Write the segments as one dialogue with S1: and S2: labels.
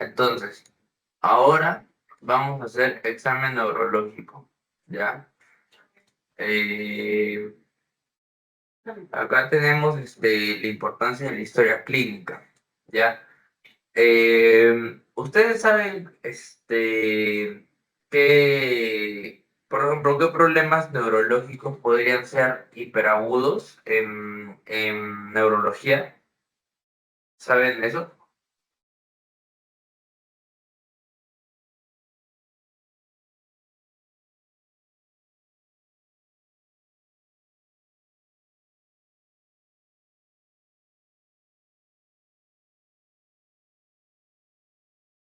S1: Entonces, ahora vamos a hacer examen neurológico, ¿ya? Eh, Acá tenemos la importancia de la historia clínica, ¿ya? ¿Ustedes saben, por ejemplo, qué problemas neurológicos podrían ser hiperagudos en neurología? ¿Saben eso?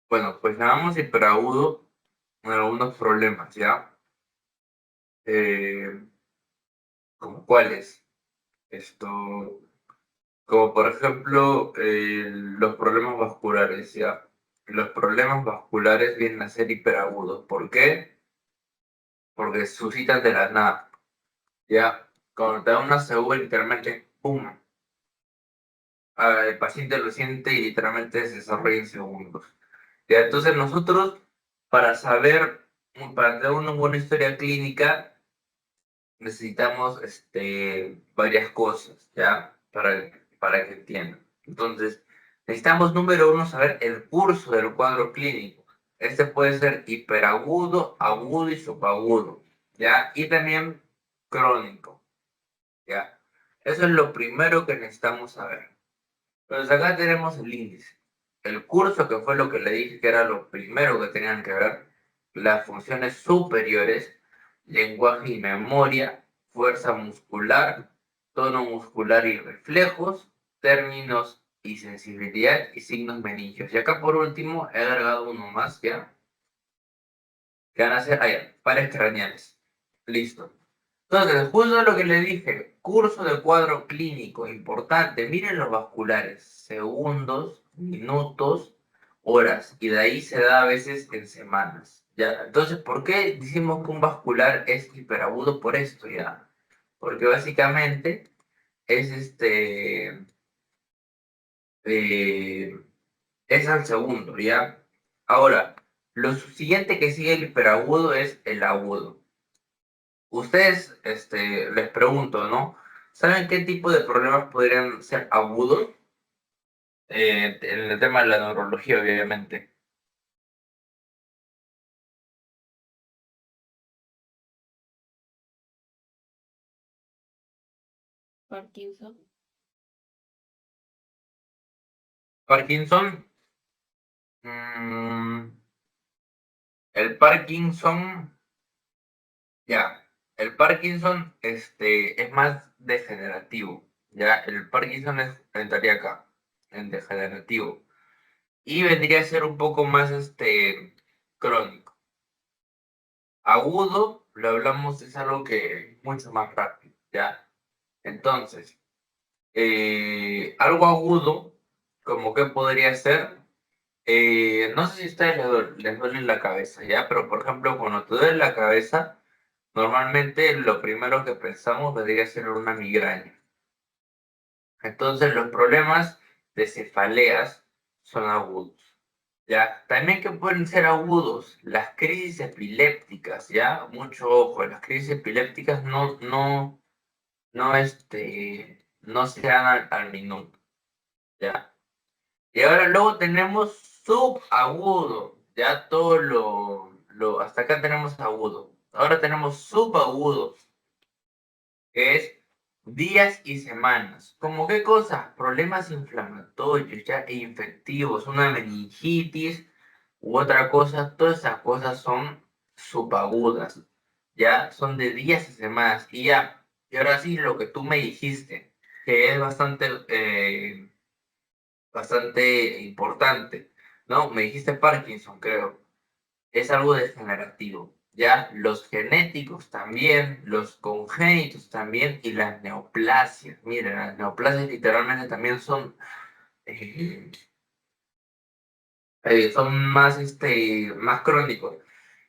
S1: Bueno, pues llamamos hiperagudo en algunos problemas, ¿ya? Eh, ¿Como cuáles? Esto, como por ejemplo, los problemas vasculares, ¿ya? Los problemas vasculares vienen a ser hiperagudos. ¿Por qué? Porque suscitan de la nada, ¿ya? Cuando te da una segura, literalmente, ¡pum! El paciente lo siente y literalmente se desarrolla en segundos. ¿Ya? Entonces nosotros, para saber, para tener una buena historia clínica, necesitamos varias cosas, ¿ya? Para que entiendan. Entonces, necesitamos, número uno, saber el curso del cuadro clínico. Este puede ser hiperagudo, agudo y subagudo, ¿ya? Y también crónico, ¿ya? Eso es lo primero que necesitamos saber. Entonces, acá tenemos el índice. El curso, que fue lo que le dije que era lo primero que tenían que ver, las funciones superiores, lenguaje y memoria, fuerza muscular, tono muscular y reflejos, términos y sensibilidad y signos meningios. Y acá por último he agregado uno más ya, que van a ser, pares craneales. Listo. Entonces, justo lo que le dije, curso de cuadro clínico, importante, miren los vasculares, segundos, minutos, horas, y de ahí se da a veces en semanas, ¿ya? Entonces, ¿por qué decimos que un vascular es hiperagudo? Por esto, ¿ya? Porque básicamente es eh, es al segundo, ¿ya? Ahora, lo siguiente que sigue el hiperagudo es el agudo. Ustedes, les pregunto, ¿no? ¿Saben qué tipo de problemas podrían ser agudos? En el tema de la neurología, obviamente. Parkinson. Parkinson, mm, el Parkinson, ya, el Parkinson, es más degenerativo, ya, el Parkinson entraría acá, en degenerativo, y vendría a ser un poco más, crónico. Agudo, lo hablamos, es algo que mucho más rápido, ¿ya? Entonces, algo agudo, como que podría ser, no sé si a ustedes les duele la cabeza, ¿ya? Pero, por ejemplo, cuando te duele la cabeza, normalmente lo primero que pensamos vendría ser una migraña. Entonces, los problemas de cefaleas son agudos. ¿Ya? También que pueden ser agudos, las crisis epilépticas, ¿ya? Mucho ojo, las crisis epilépticas no se dan al minuto, ¿ya? Y ahora luego tenemos subagudo, ya todo hasta acá tenemos agudo. Ahora tenemos subagudos, que es días y semanas. ¿Cómo qué cosas? Problemas inflamatorios, ya, e infectivos, una meningitis u otra cosa, todas esas cosas son subagudas, ya, son de días y semanas. Y ya, y ahora sí, lo que tú me dijiste, que es bastante importante, ¿no? Me dijiste Parkinson, creo. Es algo degenerativo, ¿ya? Los genéticos también, los congénitos también y las neoplasias. Miren, las neoplasias literalmente también eh, son más crónicos.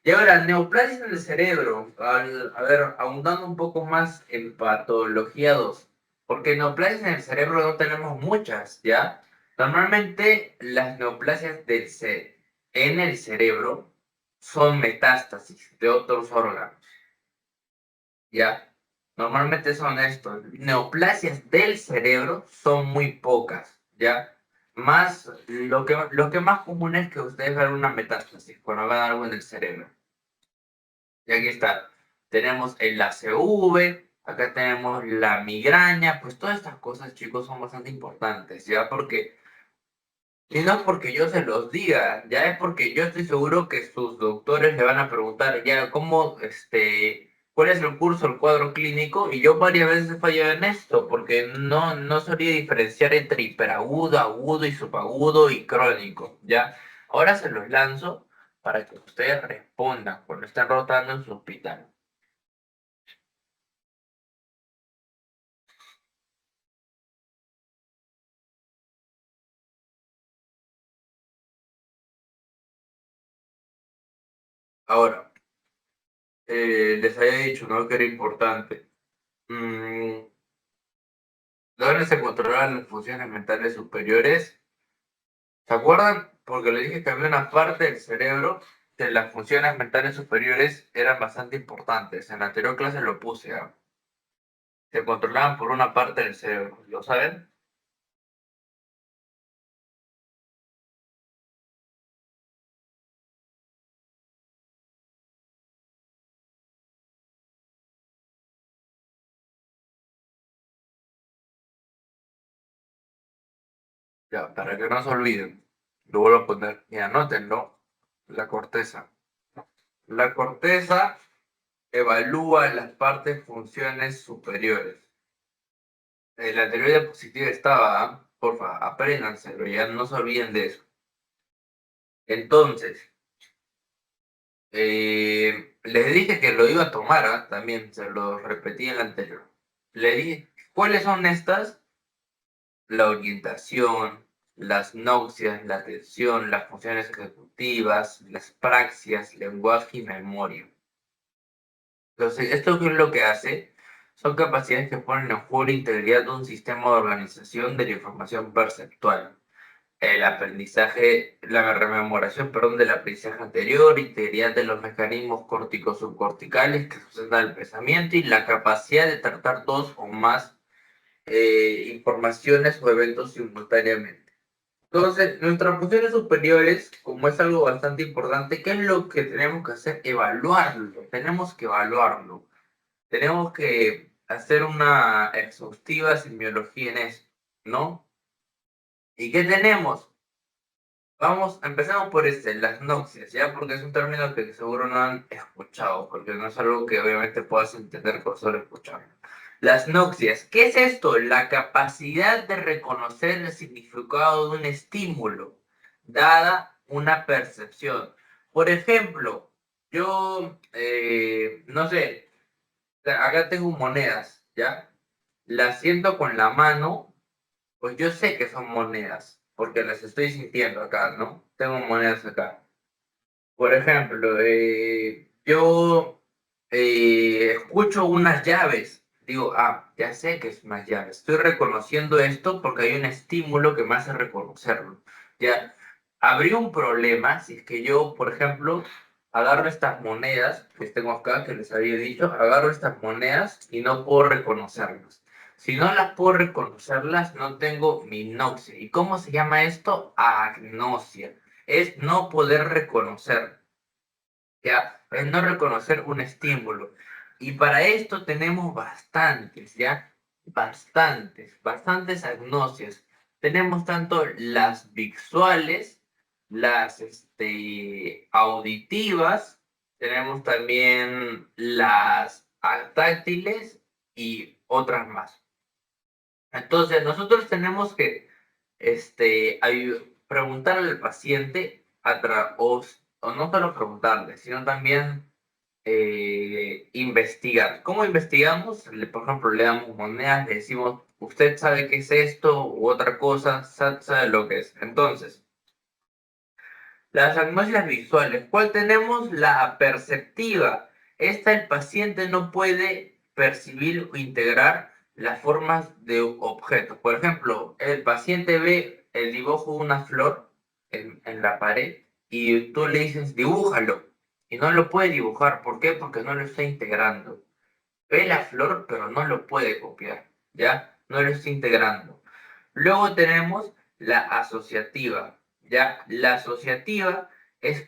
S1: Y ahora, neoplasias en el cerebro. A ver, ahondando un poco más en patología 2. Porque neoplasias en el cerebro no tenemos muchas, ¿ya? Normalmente las neoplasias en el cerebro son metástasis de otros órganos. ¿Ya? Normalmente son estos. Neoplasias del cerebro son muy pocas, ¿ya? Más, lo que más común es que ustedes vean una metástasis cuando vean algo en el cerebro. Y aquí está. Tenemos el ACV, acá tenemos la migraña, pues todas estas cosas, chicos, son bastante importantes, ¿ya? Porque y no es porque yo se los diga, ya es porque yo estoy seguro que sus doctores le van a preguntar, ya, cuál es el curso, el cuadro clínico, y yo varias veces he fallado en esto, porque no sabía diferenciar entre hiperagudo, agudo y subagudo y crónico, ya. Ahora se los lanzo para que ustedes respondan cuando estén rotando en su hospital. Ahora, les había dicho, ¿no? Que era importante. Mm, ¿Dónde se controlan las funciones mentales superiores? ¿Se acuerdan? Porque le dije que había una parte del cerebro que las funciones mentales superiores eran bastante importantes. En la anterior clase lo puse, ¿ah? Se controlaban por una parte del cerebro. ¿Lo saben? Ya, para que no se olviden. Lo vuelvo a poner y anótenlo. La corteza. La corteza evalúa las partes funciones superiores. En la anterior diapositiva estaba, ¿ah? Porfa, apréndanselo, ya no se olviden de eso. Entonces, les dije que lo iba a tomar, ¿ah? También se lo repetí en la anterior. Le dije, ¿cuáles son estas? La orientación, las náuseas, la atención, las funciones ejecutivas, las praxias, lenguaje y memoria. Entonces, ¿esto qué es lo que hace? Son capacidades que ponen en juego la integridad de un sistema de organización de la información perceptual. El aprendizaje, la rememoración, perdón, del aprendizaje anterior, integridad de los mecanismos córticos subcorticales que sustentan el pensamiento y la capacidad de tratar dos o más informaciones o eventos simultáneamente. Entonces, nuestras funciones superiores, como es algo bastante importante, ¿qué es lo que tenemos que hacer? Evaluarlo. Tenemos que evaluarlo. Tenemos que hacer una exhaustiva semiología en eso, ¿no? ¿Y qué tenemos? Empezamos por las náuseas, ¿ya? Porque es un término que seguro no han escuchado, porque no es algo que obviamente puedas entender por solo escucharlo. Las náuseas, ¿qué es esto? La capacidad de reconocer el significado de un estímulo, dada una percepción. Por ejemplo, yo, no sé, acá tengo monedas, ¿ya? Las siento con la mano, pues yo sé que son monedas, porque las estoy sintiendo acá, ¿no? Tengo monedas acá. Por ejemplo, yo escucho unas llaves. Digo, ya sé que es unas llaves. Estoy reconociendo esto porque hay un estímulo que me hace reconocerlo. Ya, habría un problema si es que yo, por ejemplo, agarro estas monedas que tengo acá, que les había dicho, agarro estas monedas y no puedo reconocerlas. Si no las puedo reconocerlas, no tengo minopsia. ¿Y cómo se llama esto? Agnosia. Es no poder reconocer, ¿ya? Es no reconocer un estímulo. Y para esto tenemos bastantes, ¿ya? Bastantes agnosias. Tenemos tanto las visuales, las auditivas, tenemos también las táctiles y otras más. Entonces, nosotros tenemos que preguntarle al paciente o no solo preguntarle, sino también investigar. ¿Cómo investigamos? Por ejemplo, le damos monedas, le decimos, ¿usted sabe qué es esto u otra cosa? ¿Sabe lo que es? Entonces, las agnosias visuales. ¿Cuál tenemos? La perceptiva. Esta el paciente no puede percibir o integrar las formas de objetos. Por ejemplo, el paciente ve el dibujo de una flor en la pared y tú le dices, dibújalo, y no lo puede dibujar. ¿Por qué? Porque no lo está integrando. Ve la flor, pero no lo puede copiar, ¿ya? No lo está integrando. Luego tenemos la asociativa, ¿ya? La asociativa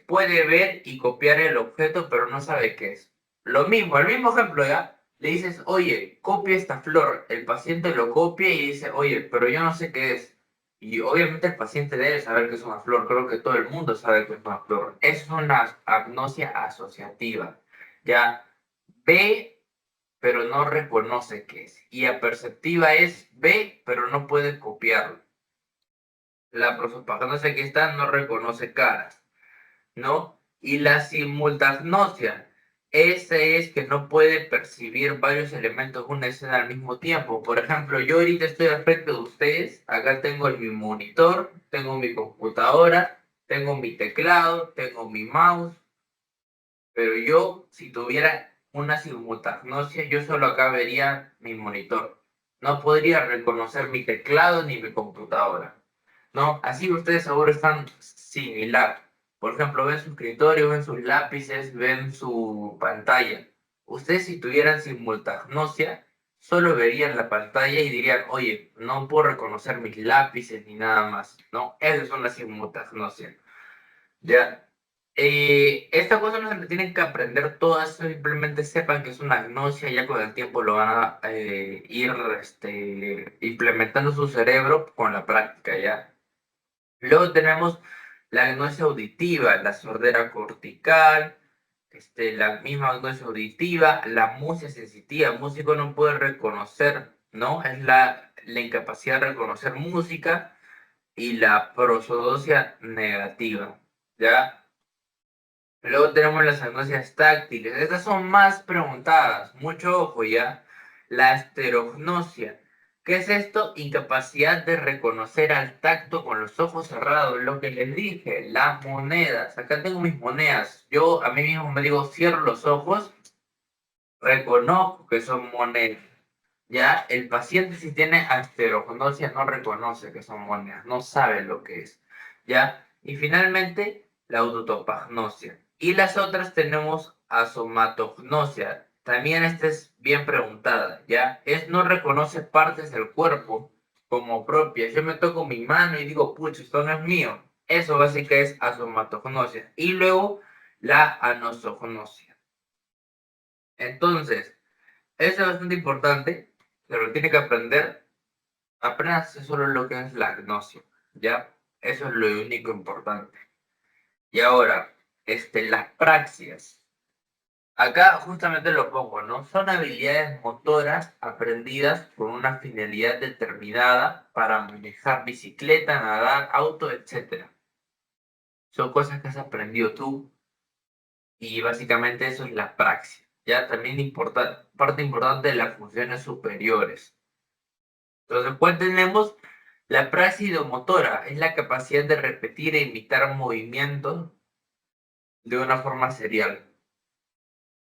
S1: puede ver y copiar el objeto, pero no sabe qué es. Lo mismo, el mismo ejemplo, ¿ya? Le dices, oye, copia esta flor. El paciente lo copia y dice, oye, pero yo no sé qué es. Y obviamente el paciente debe saber que es una flor. Creo que todo el mundo sabe que es una flor. Es una agnosia asociativa, ¿ya? Ve pero no reconoce qué es. Y aperceptiva es ve, pero no puede copiarlo. La prosopagnosia que está no reconoce caras, ¿no? Y la simultagnosia, esa es que no puede percibir varios elementos de una escena al mismo tiempo. Por ejemplo, yo ahorita estoy al frente de ustedes, acá tengo mi monitor, tengo mi computadora, tengo mi teclado, tengo mi mouse, pero yo, si tuviera una simultagnosia, yo solo acá vería mi monitor. No podría reconocer mi teclado ni mi computadora, ¿no? Así ustedes seguro están similar. Por ejemplo, ven su escritorio, ven sus lápices, ven su pantalla. Ustedes si tuvieran simultagnosia, solo verían la pantalla y dirían, oye, no puedo reconocer mis lápices ni nada más, ¿no? Eso es una simultagnosia. Ya. Esta cosa no se la tienen que aprender todas, simplemente sepan que es una agnosia, ya con el tiempo lo van a ir implementando su cerebro con la práctica, ¿ya? Luego tenemos la agnosia auditiva, la sordera cortical, la misma agnosia auditiva, la musia sensitiva, el músico no puede reconocer, ¿no? Es la incapacidad de reconocer música y la prosodosia negativa, ¿ya? Luego tenemos las agnosias táctiles. Estas son más preguntadas. Mucho ojo ya. La esterognosia. ¿Qué es esto? Incapacidad de reconocer al tacto con los ojos cerrados. Lo que les dije, las monedas. Acá tengo mis monedas. Yo a mí mismo me digo, cierro los ojos, reconozco que son monedas. Ya, el paciente si tiene asterognosia no reconoce que son monedas, no sabe lo que es. Ya, y finalmente la autotopagnosia. Y las otras tenemos asomatognosia. También esta es bien preguntada, ¿ya? Es no reconoce partes del cuerpo como propias. Yo me toco mi mano y digo, pucha, esto no es mío. Eso básicamente es asomatognosia. Y luego la anosognosia. Entonces, eso es bastante importante, pero lo tiene que aprender apenas solo lo que es la agnosia, ¿ya? Eso es lo único importante. Y ahora, las praxias. Acá justamente lo pongo, ¿no? Son habilidades motoras aprendidas con una finalidad determinada para manejar bicicleta, nadar, auto, etcétera. Son cosas que has aprendido tú y básicamente eso es la praxis. Ya también parte importante de las funciones superiores. Entonces, ¿cuál tenemos? La praxis motora es la capacidad de repetir e imitar movimientos de una forma serial.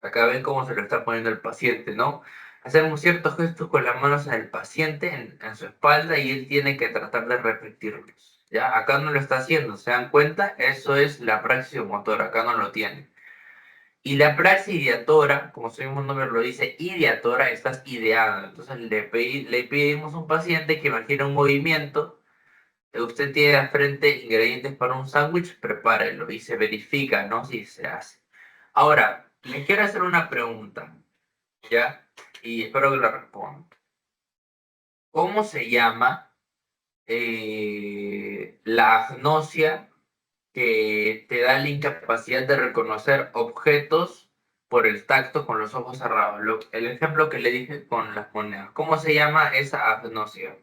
S1: Acá ven cómo se lo está poniendo el paciente, ¿no? Hacemos ciertos gestos con las manos en el paciente, en su espalda, y él tiene que tratar de repetirlos. ¿Ya? Acá no lo está haciendo, ¿se dan cuenta? Eso es la praxis motora, acá no lo tiene. Y la praxis ideatora, como su mismo nombre lo dice, ideatora, estás ideando. Entonces le pedimos a un paciente que imagine un movimiento. Usted tiene al frente ingredientes para un sándwich, prepárelo y se verifica, ¿no? Si se hace. Ahora, les quiero hacer una pregunta, ¿ya? Y espero que la respondan. ¿Cómo se llama la agnosia que te da la incapacidad de reconocer objetos por el tacto con los ojos cerrados? El ejemplo que le dije con las monedas. ¿Cómo se llama esa agnosia?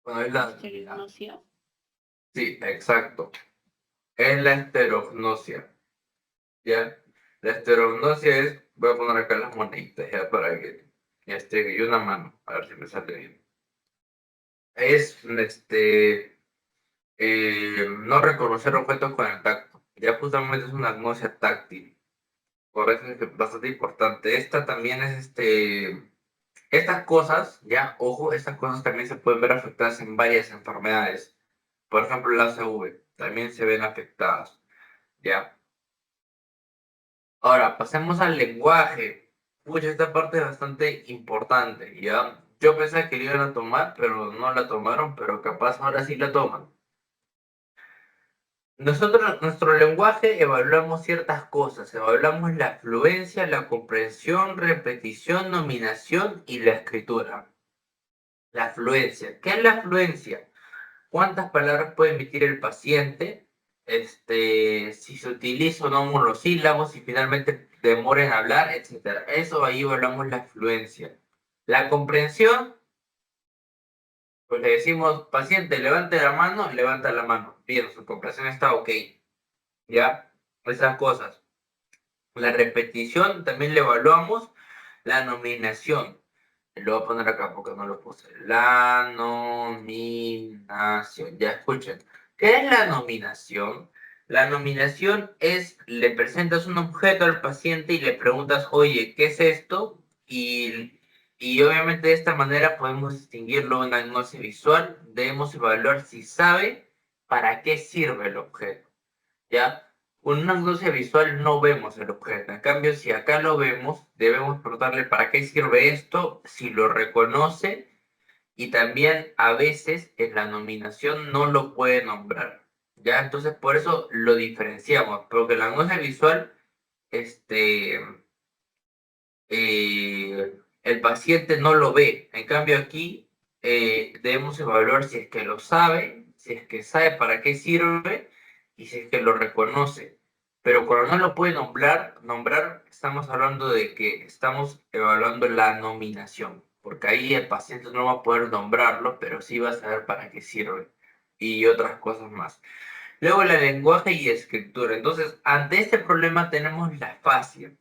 S1: Bueno, es
S2: Esterognosia.
S1: sí, exacto. Es la esterognosia, ¿ya? La esterognosia es, voy a poner acá las moneditas ya para que, y una mano, a ver si me sale bien. Es, no reconocer objetos con el tacto. Ya justamente es una agnosia táctil. Por eso es bastante importante. Esta también es, estas cosas, ya, ojo, estas cosas también se pueden ver afectadas en varias enfermedades. Por ejemplo, la ACV también se ven afectadas, ¿ya? Ahora, pasemos al lenguaje. Pucha, esta parte es bastante importante, ¿ya? Yo pensé que la iban a tomar, pero no la tomaron, pero capaz ahora sí la toman. Nosotros, nuestro lenguaje, evaluamos ciertas cosas. Evaluamos la fluencia, la comprensión, repetición, nominación y la escritura. La fluencia. ¿Qué es la fluencia? ¿Cuántas palabras puede emitir el paciente? Si se utiliza o no monosílabos, si finalmente demora en hablar, etcétera. Eso ahí evaluamos la fluencia. La comprensión, pues le decimos, paciente, levanta la mano. Bien, su comprensión está ok. ¿Ya? Esas cosas. La repetición también le evaluamos. La nominación. Lo voy a poner acá porque no lo puse. La nominación. Ya escuchen. ¿Qué es la nominación? La nominación es, le presentas un objeto al paciente y le preguntas, oye, ¿qué es esto? Y obviamente de esta manera podemos distinguirlo de una agnosia visual. Debemos evaluar si sabe para qué sirve el objeto. ¿Ya? Con una agnosia visual no vemos el objeto. En cambio, si acá lo vemos, debemos preguntarle para qué sirve esto, si lo reconoce, y también a veces en la nominación no lo puede nombrar. ¿Ya? Entonces, por eso lo diferenciamos, porque la agnosia visual, este, el paciente no lo ve. En cambio, aquí debemos evaluar si es que lo sabe, si es que sabe para qué sirve y si es que lo reconoce. Pero cuando no lo puede nombrar, estamos hablando de que estamos evaluando la nominación, porque ahí el paciente no va a poder nombrarlo, pero sí va a saber para qué sirve y otras cosas más. Luego, el lenguaje y escritura. Entonces, ante este problema tenemos la fascia,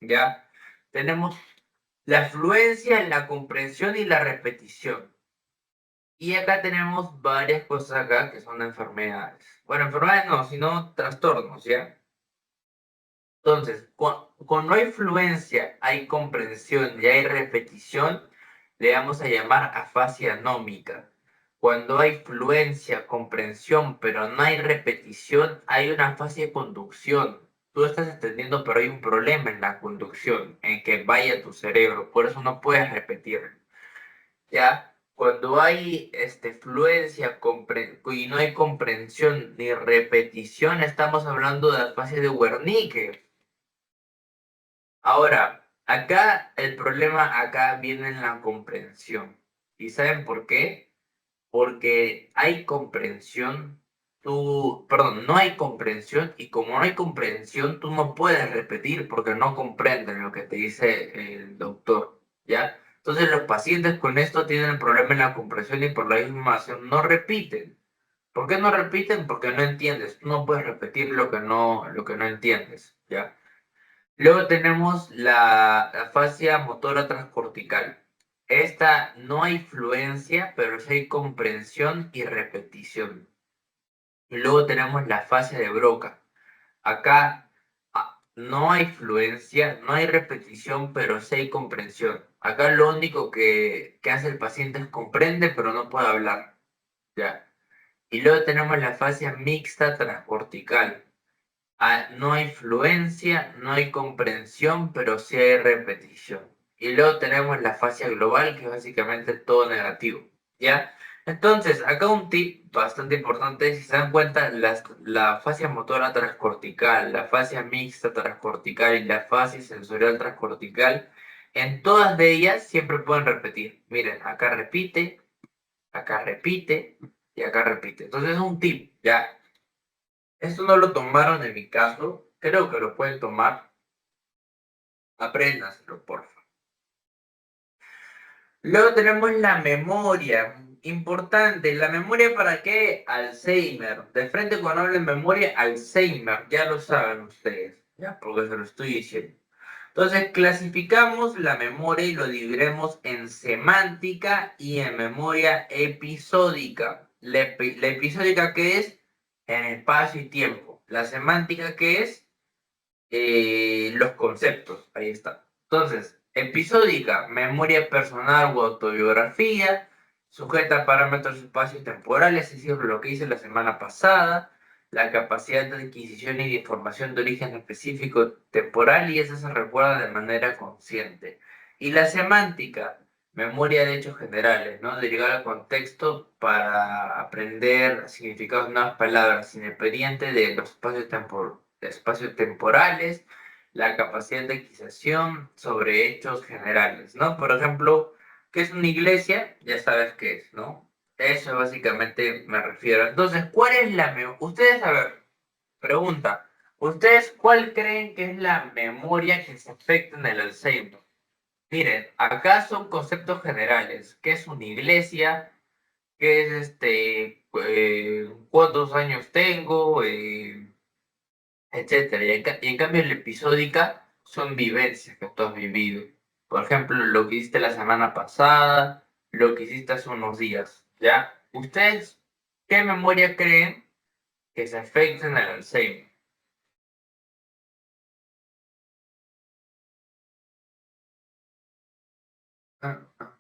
S1: ¿ya? Tenemos la fluencia, la comprensión y la repetición. Y acá tenemos varias cosas acá que son enfermedades. Bueno, enfermedades no, sino trastornos, ¿ya? Entonces, cuando hay fluencia, hay comprensión y hay repetición, le vamos a llamar afasia nómica. Cuando hay fluencia, comprensión, pero no hay repetición, hay una afasia de conducción. Tú estás entendiendo, pero hay un problema en la conducción, en que vaya tu cerebro, por eso no puedes repetir. ¿Ya? Cuando hay fluencia y no hay comprensión ni repetición, estamos hablando de afasia de Wernicke. Ahora, acá el problema acá viene en la comprensión. ¿Y saben por qué? Porque hay comprensión, perdón, no hay comprensión y como no hay comprensión, tú no puedes repetir porque no comprenden lo que te dice el doctor, ¿ya? Entonces los pacientes con esto tienen el problema en la comprensión y por la información no repiten. ¿Por qué no repiten? Porque no entiendes. Tú no puedes repetir lo que no entiendes, ¿ya? Luego tenemos la fascia motora transcortical. Esta no hay fluencia, pero sí hay comprensión y repetición. Y luego tenemos la fascia de Broca. Acá no hay fluencia, no hay repetición, pero sí hay comprensión. Acá lo único que hace el paciente es comprende, pero no puede hablar. ¿Ya? Y luego tenemos la fascia mixta transcortical. No hay fluencia, no hay comprensión, pero sí hay repetición. Y luego tenemos la fascia global, que es básicamente todo negativo, ¿ya? Entonces, acá un tip bastante importante, si se dan cuenta, la fascia motora transcortical, la fascia mixta transcortical y la fascia sensorial transcortical, en todas de ellas siempre pueden repetir. Miren, acá repite y acá repite. Entonces es un tip, ¿ya? Esto no lo tomaron en mi caso. Creo que lo pueden tomar. Apréndanselo, porfa. Luego tenemos la memoria. importante, ¿la memoria para qué? Alzheimer. De frente cuando hablen memoria, Alzheimer, ya lo saben ustedes, ya, porque se lo estoy diciendo. Entonces, clasificamos la memoria y lo dividiremos en semántica y en memoria episódica. La episódica, ¿qué es? En espacio y tiempo. La semántica, ¿qué es? Los conceptos. Ahí está. Entonces, episódica, memoria personal o autobiografía, sujeta a parámetros espacio-temporales, es decir, lo que hice la semana pasada, la capacidad de adquisición y de información de origen específico temporal, y esa se recuerda de manera consciente. Y la semántica, memoria de hechos generales, ¿no? De llegar al contexto para aprender significados de nuevas palabras, independiente de los espacios temporales, la capacidad de adquisición sobre hechos generales, ¿no? Por ejemplo, ¿qué es una iglesia? Ya sabes qué es, ¿no? Eso básicamente me refiero. Entonces, ¿cuál es la ustedes, a ver, pregunta, ¿ustedes cuál creen que es la memoria que se afecta en el Alzheimer? Miren, acá son conceptos generales. ¿Qué es una iglesia? ¿Qué es cuántos años tengo? Etcétera. Y en cambio, la episódica son vivencias que tú has vivido. Por ejemplo, lo que hiciste la semana pasada, lo que hiciste hace unos días. ¿Ya? ¿Ustedes qué memoria creen que se afecta en el Alzheimer? Ah, ah.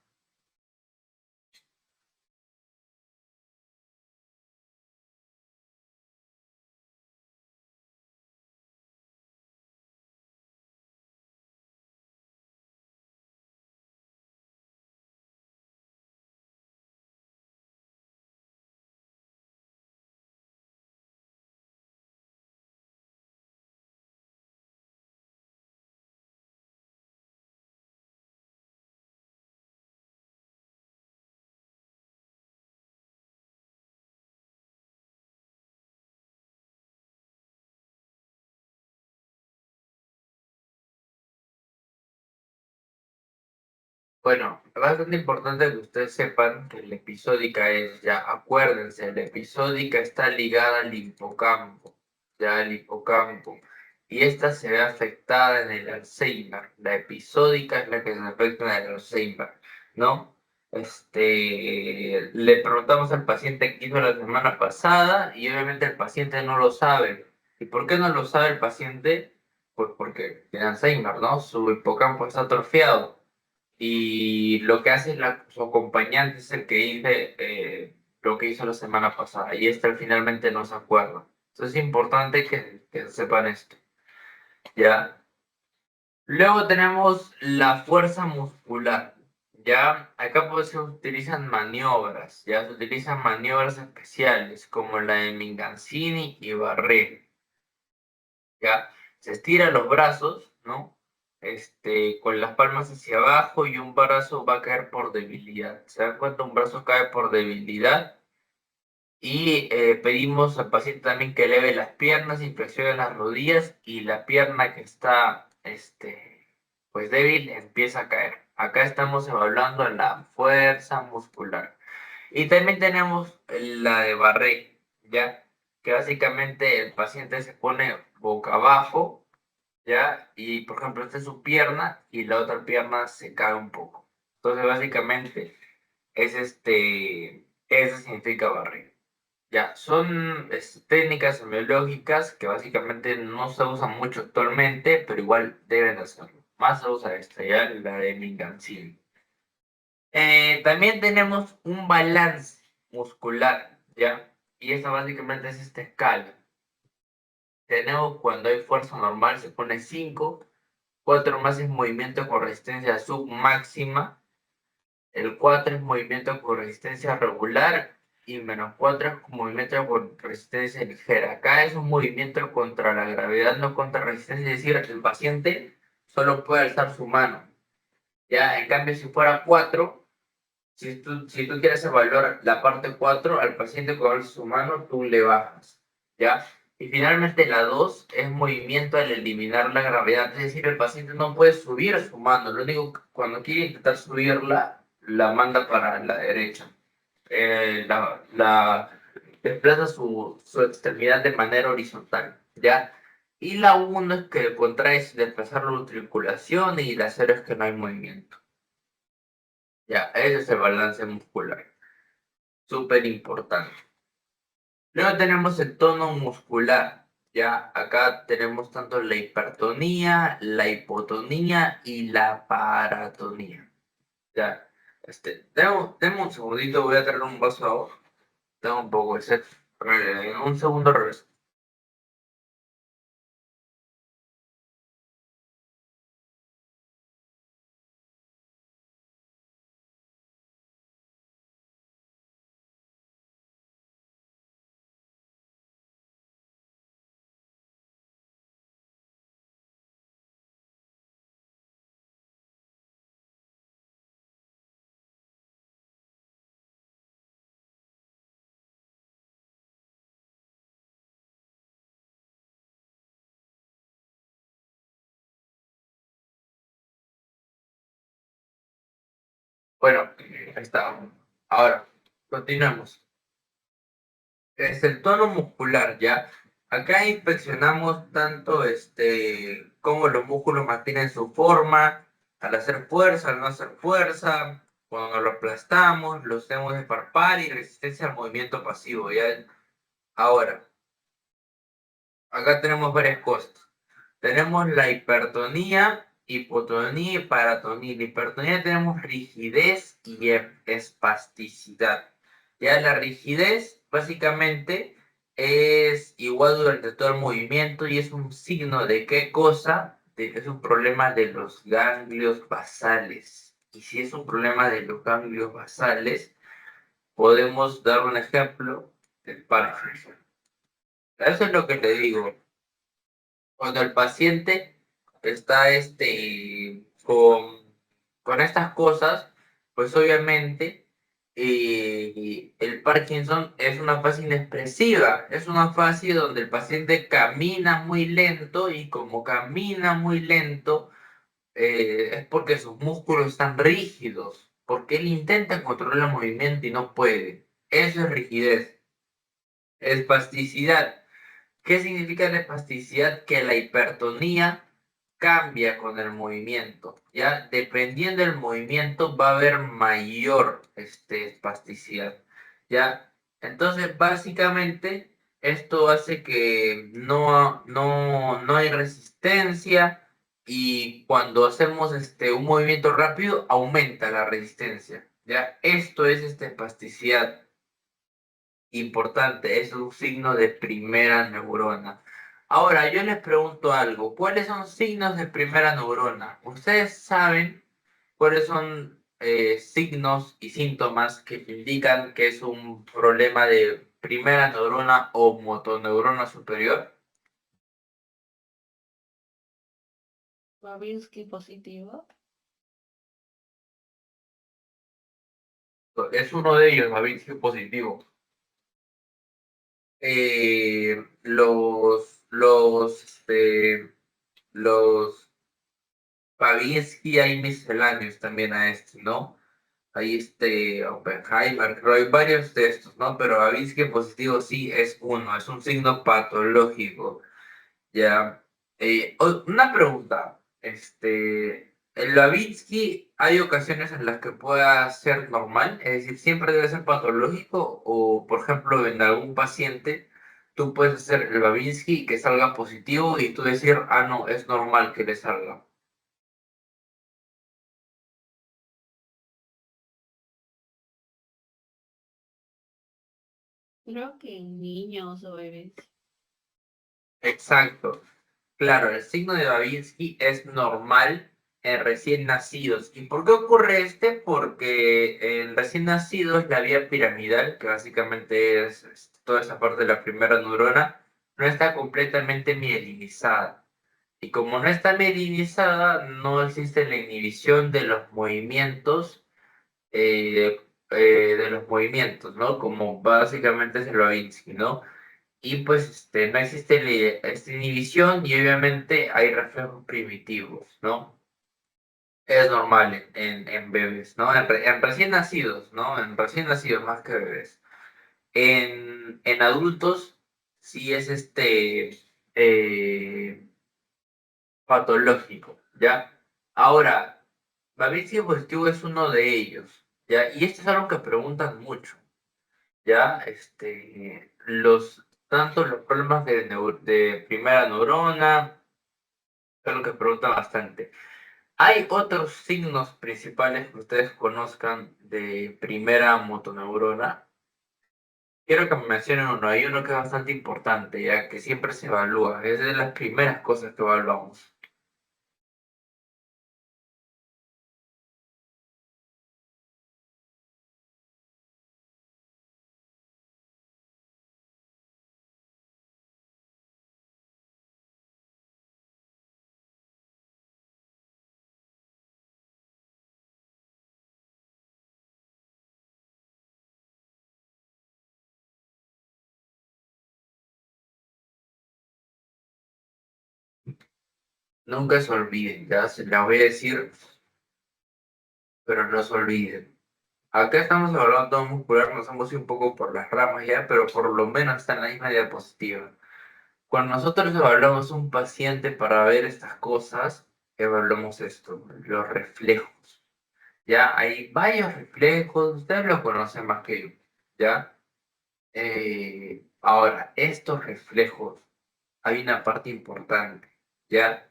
S1: Bueno, es bastante importante que ustedes sepan que la episódica es, ya acuérdense, la episódica está ligada al hipocampo, ya al hipocampo, y esta se ve afectada en el Alzheimer. La episódica es la que se afecta en el Alzheimer, ¿no? Le preguntamos al paciente qué hizo la semana pasada y obviamente el paciente no lo sabe. ¿Y por qué no lo sabe el paciente? Pues porque tiene Alzheimer, ¿no? Su hipocampo está atrofiado y lo que hace su acompañante es el que dice lo que hizo la semana pasada y este finalmente no se acuerda. Entonces es importante que sepan esto, ¿ya? Luego tenemos la fuerza muscular, ¿ya? Acá pues se utilizan maniobras, ¿ya? Se utilizan maniobras especiales como la de Minganzini y Barré, ¿ya? Se estiran los brazos, ¿no? Con las palmas hacia abajo y un brazo va a caer por debilidad. ¿Se dan cuenta? Un brazo cae por debilidad y pedimos al paciente también que eleve las piernas y flexione las rodillas y la pierna que está, pues débil empieza a caer. Acá estamos evaluando la fuerza muscular. Y también tenemos la de Barré, ¿ya? Que básicamente el paciente se pone boca abajo, ¿ya? Y por ejemplo, esta es su pierna y la otra pierna se cae un poco. Entonces, básicamente, es eso significa barriga. Ya, son técnicas semiológicas que básicamente no se usan mucho actualmente, pero igual deben hacerlo. Más se usa esta, ya, la de Minganzini. También tenemos un balance muscular, ¿ya? Y esta básicamente es esta escala. Tenemos cuando hay fuerza normal se pone 5. 4 más es movimiento con resistencia submáxima. El 4 es movimiento con resistencia regular. Y menos 4 es movimiento con resistencia ligera. Acá es un movimiento contra la gravedad, no contra resistencia. Es decir, el paciente solo puede alzar su mano. Ya, en cambio, si fuera 4, si tú quieres evaluar la parte 4 al paciente con su mano, tú le bajas. ¿Ya? Y finalmente la 2 es movimiento al eliminar la gravedad, es decir, el paciente no puede subir su mano, lo único que cuando quiere intentar subirla, la manda para la derecha. desplaza su extremidad de manera horizontal, ¿ya? Y la 1 es que contrae sin desplazar la tripulación y la 0 es que no hay movimiento. Ya, ese es el balance muscular. Súper importante. Luego tenemos el tono muscular. Ya, acá tenemos tanto la hipertonía, la hipotonía y la paratonía. Ya, deme un segundito, voy a traer un vaso de agua. Tengo un poco de sed. Un segundo regreso. Bueno, ahí está. Ahora, continuemos. Es el tono muscular, ¿ya? Acá inspeccionamos tanto cómo los músculos mantienen su forma, al hacer fuerza, al no hacer fuerza, cuando lo aplastamos, los tenemos de parpar y resistencia al movimiento pasivo, ¿ya? Ahora, acá tenemos varias cosas. Tenemos la hipertonía, hipotonía y paratonía. En la hipertonía tenemos rigidez y espasticidad. Ya la rigidez básicamente es igual durante todo el movimiento y es un signo de qué cosa, es un problema de los ganglios basales. Y si es un problema de los ganglios basales, podemos dar un ejemplo del Parkinson. Eso es lo que te digo. Cuando el paciente está con estas cosas, pues obviamente el Parkinson es una fase inexpresiva, es una fase donde el paciente camina muy lento y como camina muy lento es porque sus músculos están rígidos, porque él intenta controlar el movimiento y no puede. Eso es rigidez. Espasticidad. ¿Qué significa la espasticidad? Que la hipertonía cambia con el movimiento, ¿ya? Dependiendo del movimiento va a haber mayor espasticidad, ¿ya? Entonces, básicamente, esto hace que no hay resistencia y cuando hacemos un movimiento rápido, aumenta la resistencia, ¿ya? Esto es esta espasticidad importante, es un signo de primera neurona. Ahora, yo les pregunto algo, ¿cuáles son signos de primera neurona? ¿Ustedes saben cuáles son signos y síntomas que indican que es un problema de primera neurona o motoneurona superior?
S2: Babinski positivo.
S1: Es uno de ellos, Babinski positivo. Los Babinski hay misceláneos también a ¿no? Hay Oppenheimer, pero hay varios de estos, ¿no? Pero Babinski positivo sí es uno, es un signo patológico, ¿ya? Una pregunta, ¿el Babinski hay ocasiones en las que pueda ser normal? Es decir, ¿siempre debe ser patológico? O, por ejemplo, en algún paciente, tú puedes hacer el Babinski y que salga positivo y tú decir, ah, no, es normal que le salga.
S2: Creo que en niños o bebés.
S1: Exacto. Claro, el signo de Babinski es normal en recién nacidos. ¿Y por qué ocurre Porque en recién nacidos la vía piramidal, que básicamente es toda esa parte de la primera neurona, no está completamente mielinizada. Y como no está mielinizada, no existe la inhibición eh, de los movimientos, ¿no? Como básicamente es el Babinski, ¿no? Y pues no existe esta inhibición y obviamente hay reflejos primitivos, ¿no? Es normal en bebés, ¿no? En recién nacidos, ¿no? En recién nacidos más que bebés. En adultos sí es patológico, ¿ya? Ahora, Babinski positivo es uno de ellos, ¿ya? Y esto es algo que preguntan mucho, ¿ya? Tanto los problemas de primera neurona, es algo que preguntan bastante. ¿Hay otros signos principales que ustedes conozcan de primera motoneurona? Quiero que me mencionen uno. Hay uno que es bastante importante, ya que siempre se evalúa. Es de las primeras cosas que evaluamos. Nunca se olviden, ya se la voy a decir, pero no se olviden. Acá estamos evaluando todo muscular, nos hemos ido un poco por las ramas ya, pero por lo menos está en la misma diapositiva. Cuando nosotros evaluamos un paciente para ver estas cosas, evaluamos esto, los reflejos. Ya hay varios reflejos, ustedes los conocen más que yo, ¿ya? Ahora, estos reflejos, hay una parte importante, ¿ya?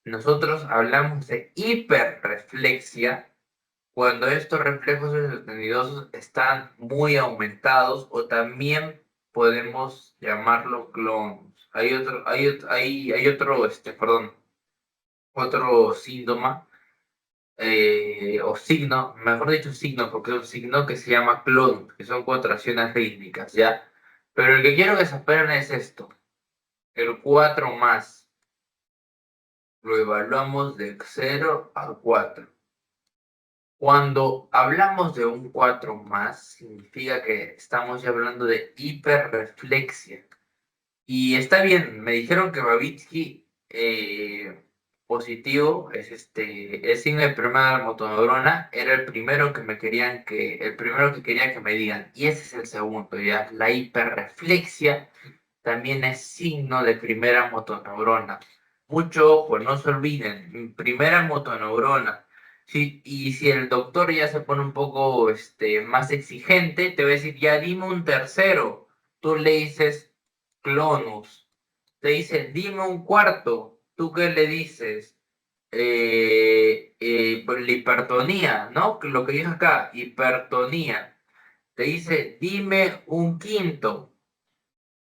S1: Nosotros hablamos de hiperreflexia cuando estos reflejos espontaneosos están muy aumentados o también podemos llamarlo clones. Otro síntoma o signo, mejor dicho signo, porque es un signo que se llama clon, que son contracciones rítmicas, ¿ya? Pero el que quiero que se esperen es esto, el 4 más, lo evaluamos de 0 a 4. Cuando hablamos de un 4 más, significa que estamos ya hablando de hiperreflexia. Y está bien, me dijeron que Babitsky positivo es signo de primera motoneurona, era el primero que quería que me digan, y ese es el segundo, ya, la hiperreflexia también es signo de primera motoneurona. Mucho ojo, no se olviden, primera motoneurona. Sí, y si el doctor ya se pone un poco más exigente, te va a decir, ya dime un tercero. Tú le dices clonus. Te dice, dime un cuarto. ¿Tú qué le dices? Pues la hipertonía, ¿no? Lo que dice acá, hipertonía. Te dice, dime un quinto.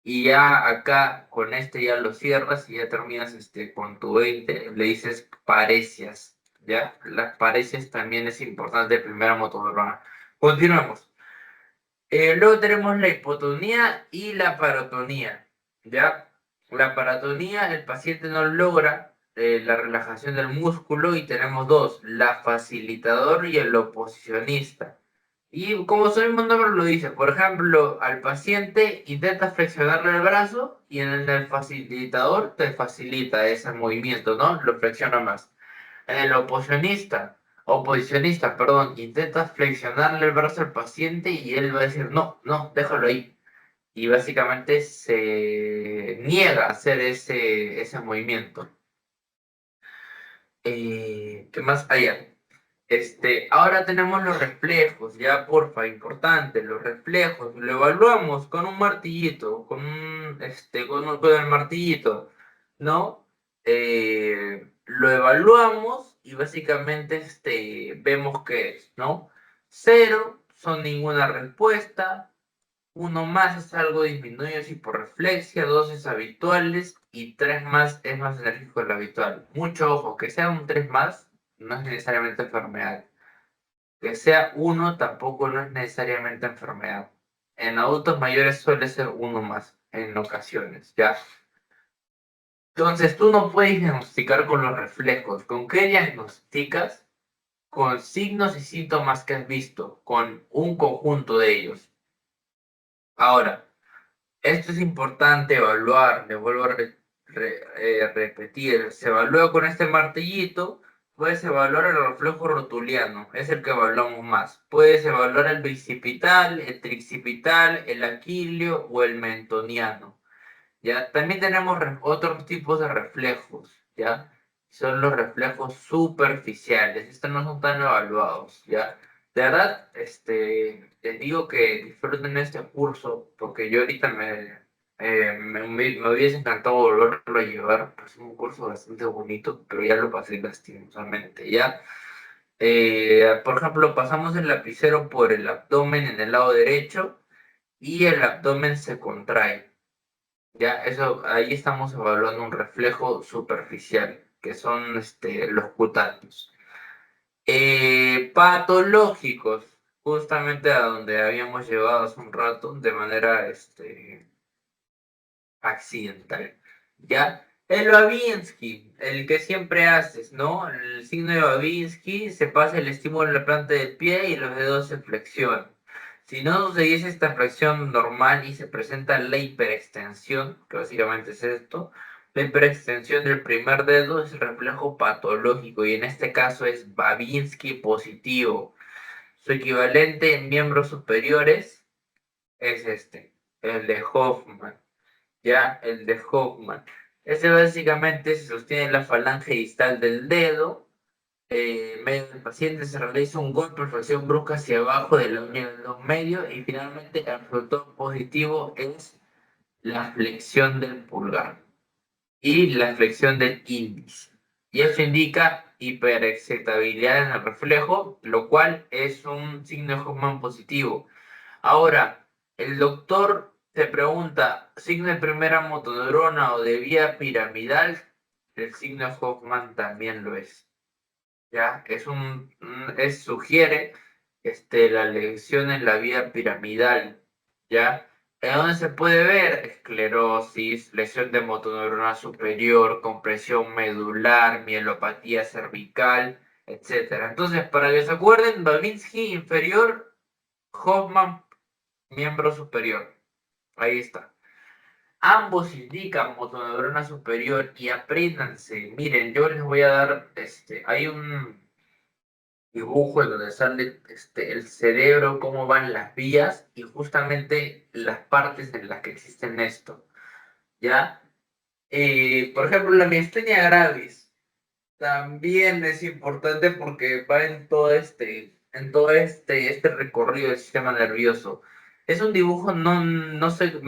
S1: Y ya acá con ya lo cierras y ya terminas con tu 20, le dices parecias, ¿ya? Las parecias también es importante, primera motoneurona. Continuamos. Luego tenemos la hipotonía y la parotonía, ¿ya? La parotonía, el paciente no logra la relajación del músculo y tenemos dos, la facilitador y el oposicionista. Y como su mismo nombre lo dice, por ejemplo, al paciente intenta flexionarle el brazo y en el facilitador te facilita ese movimiento, ¿no? Lo flexiona más. En el oposicionista, perdón, intenta flexionarle el brazo al paciente y él va a decir, no, no, déjalo ahí. Y básicamente se niega a hacer ese movimiento. ¿Qué más? Allá. Ahora tenemos los reflejos, ya porfa, importante, los reflejos, lo evaluamos con un martillito, con el martillito, ¿no? Lo evaluamos y básicamente vemos qué es, ¿no? Cero son ninguna respuesta, uno más es algo disminuido así por reflexia, dos es habituales y tres más es más enérgico que lo habitual. Mucho ojo, que sea un tres más no es necesariamente enfermedad. Que sea uno tampoco no es necesariamente enfermedad. En adultos mayores suele ser uno más en ocasiones, ¿ya? Entonces tú no puedes diagnosticar con los reflejos. ¿Con qué diagnosticas? Con signos y síntomas que has visto, con un conjunto de ellos. Ahora, esto es importante evaluar, le vuelvo a repetir, se evalúa con este martillito, Puedes evaluar el reflejo rotuliano, es el que evaluamos más. Puedes evaluar el bicipital, el tricipital, el aquileo o el mentoniano. ¿Ya? También tenemos otros tipos de reflejos, ¿ya? Son los reflejos superficiales. Estos no son tan evaluados, ¿ya? De verdad, les digo que disfruten este curso, porque yo ahorita me hubiese encantado volverlo a llevar, pues es un curso bastante bonito, pero ya lo pasé lastimosamente, ¿ya? Por ejemplo, pasamos el lapicero por el abdomen en el lado derecho y el abdomen se contrae. Ya, eso, ahí estamos evaluando un reflejo superficial, que son los cutáneos. Patológicos, justamente a donde habíamos llevado hace un rato, de manera accidental. ¿Ya? El Babinski, el que siempre haces, ¿no? El signo de Babinski, se pasa el estímulo en la planta del pie y los dedos se flexionan. Si no sucediese esta flexión normal y se presenta la hiperextensión, que básicamente es esto, la hiperextensión del primer dedo es el reflejo patológico y en este caso es Babinski positivo. Su equivalente en miembros superiores es el de Hoffman. Ya, el de Hoffman. Este básicamente se sostiene en la falange distal del dedo. Medio del paciente se realiza un golpe de flexión brusca hacia abajo de la uña del dedo medio y finalmente el resultado positivo es la flexión del pulgar y la flexión del índice. Y eso indica hiperexcitabilidad en el reflejo, lo cual es un signo de Hoffman positivo. Ahora, el doctor te pregunta, ¿signo de primera motoneurona o de vía piramidal? El signo de Hoffman también lo es. ¿Ya? Sugiere la lesión en la vía piramidal. ¿Ya? ¿En dónde se puede ver? Esclerosis, lesión de motoneurona superior, compresión medular, mielopatía cervical, etcétera. Entonces, para que se acuerden, Babinski inferior, Hoffman miembro superior. Ahí está. Ambos indican motoneurona superior y apréndanse. Miren, yo les voy a dar, hay un dibujo en donde sale el cerebro, cómo van las vías y justamente las partes en las que existen esto. ¿Ya? Por ejemplo, la miastenia gravis también es importante porque va en todo este recorrido del sistema nervioso. Es un dibujo, no sé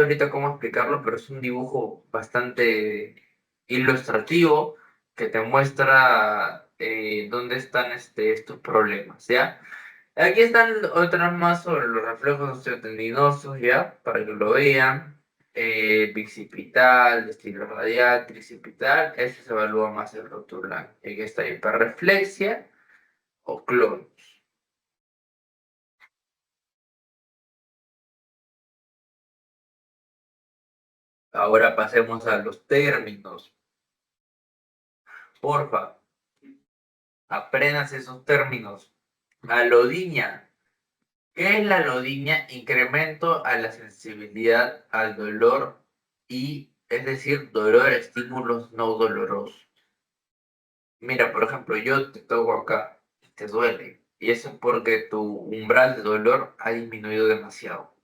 S1: ahorita cómo explicarlo, pero es un dibujo bastante ilustrativo que te muestra dónde están estos problemas, ¿ya? Aquí están otras más sobre los reflejos osteotendinosos, ¿ya? Para que lo vean. Bicipital, estilo radial, tricipital, ese se evalúa más el rotulán. Y aquí está hiperreflexia o clonus. Ahora pasemos a los términos. Porfa, aprendas esos términos. Alodiña. ¿Qué es la alodiña? Incremento a la sensibilidad al dolor y, es decir, dolor a estímulos no dolorosos. Mira, por ejemplo, yo te toco acá y te duele. Y eso es porque tu umbral de dolor ha disminuido demasiado.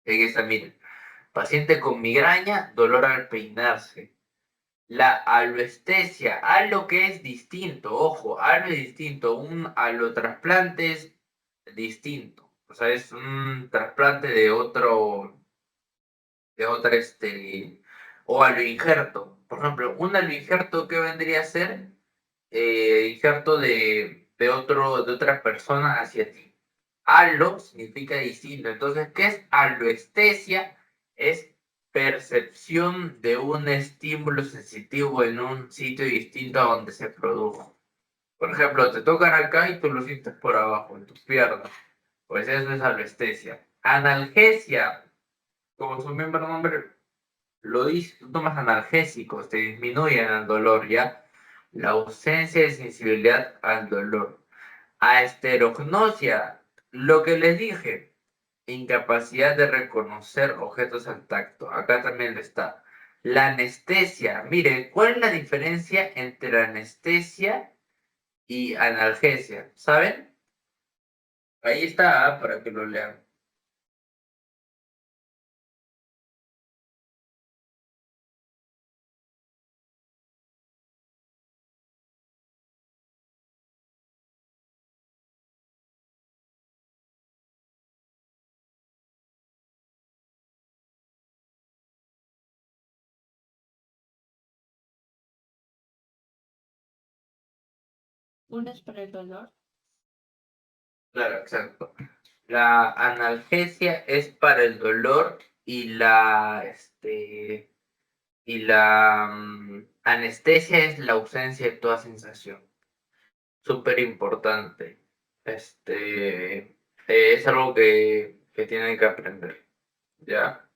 S1: En esta, miren, paciente con migraña, dolor al peinarse. La aloestesia, algo que es distinto, ojo, algo es distinto. Un alotrasplante es distinto. O sea, es un trasplante o aloinjerto. Por ejemplo, un aloinjerto que vendría a ser injerto de otra persona hacia ti. Alo significa distinto. Entonces, ¿qué es aloestesia? Es percepción de un estímulo sensitivo en un sitio distinto a donde se produjo. Por ejemplo, te tocan acá y tú lo sientes por abajo, en tus piernas. Pues eso es aloestesia. Analgesia, como su mismo nombre lo dice, tú tomas analgésicos, te disminuyen el dolor, ¿ya? La ausencia de sensibilidad al dolor. Asterognosia, lo que les dije, incapacidad de reconocer objetos al tacto. Acá también está. La anestesia. Mire, ¿cuál es la diferencia entre anestesia y analgesia? ¿Saben? Ahí está, para que lo lean.
S2: Uno es para el dolor.
S1: Claro, exacto. La analgesia es para el dolor y la anestesia es la ausencia de toda sensación. Súper importante. Es algo que tienen que aprender, ¿ya?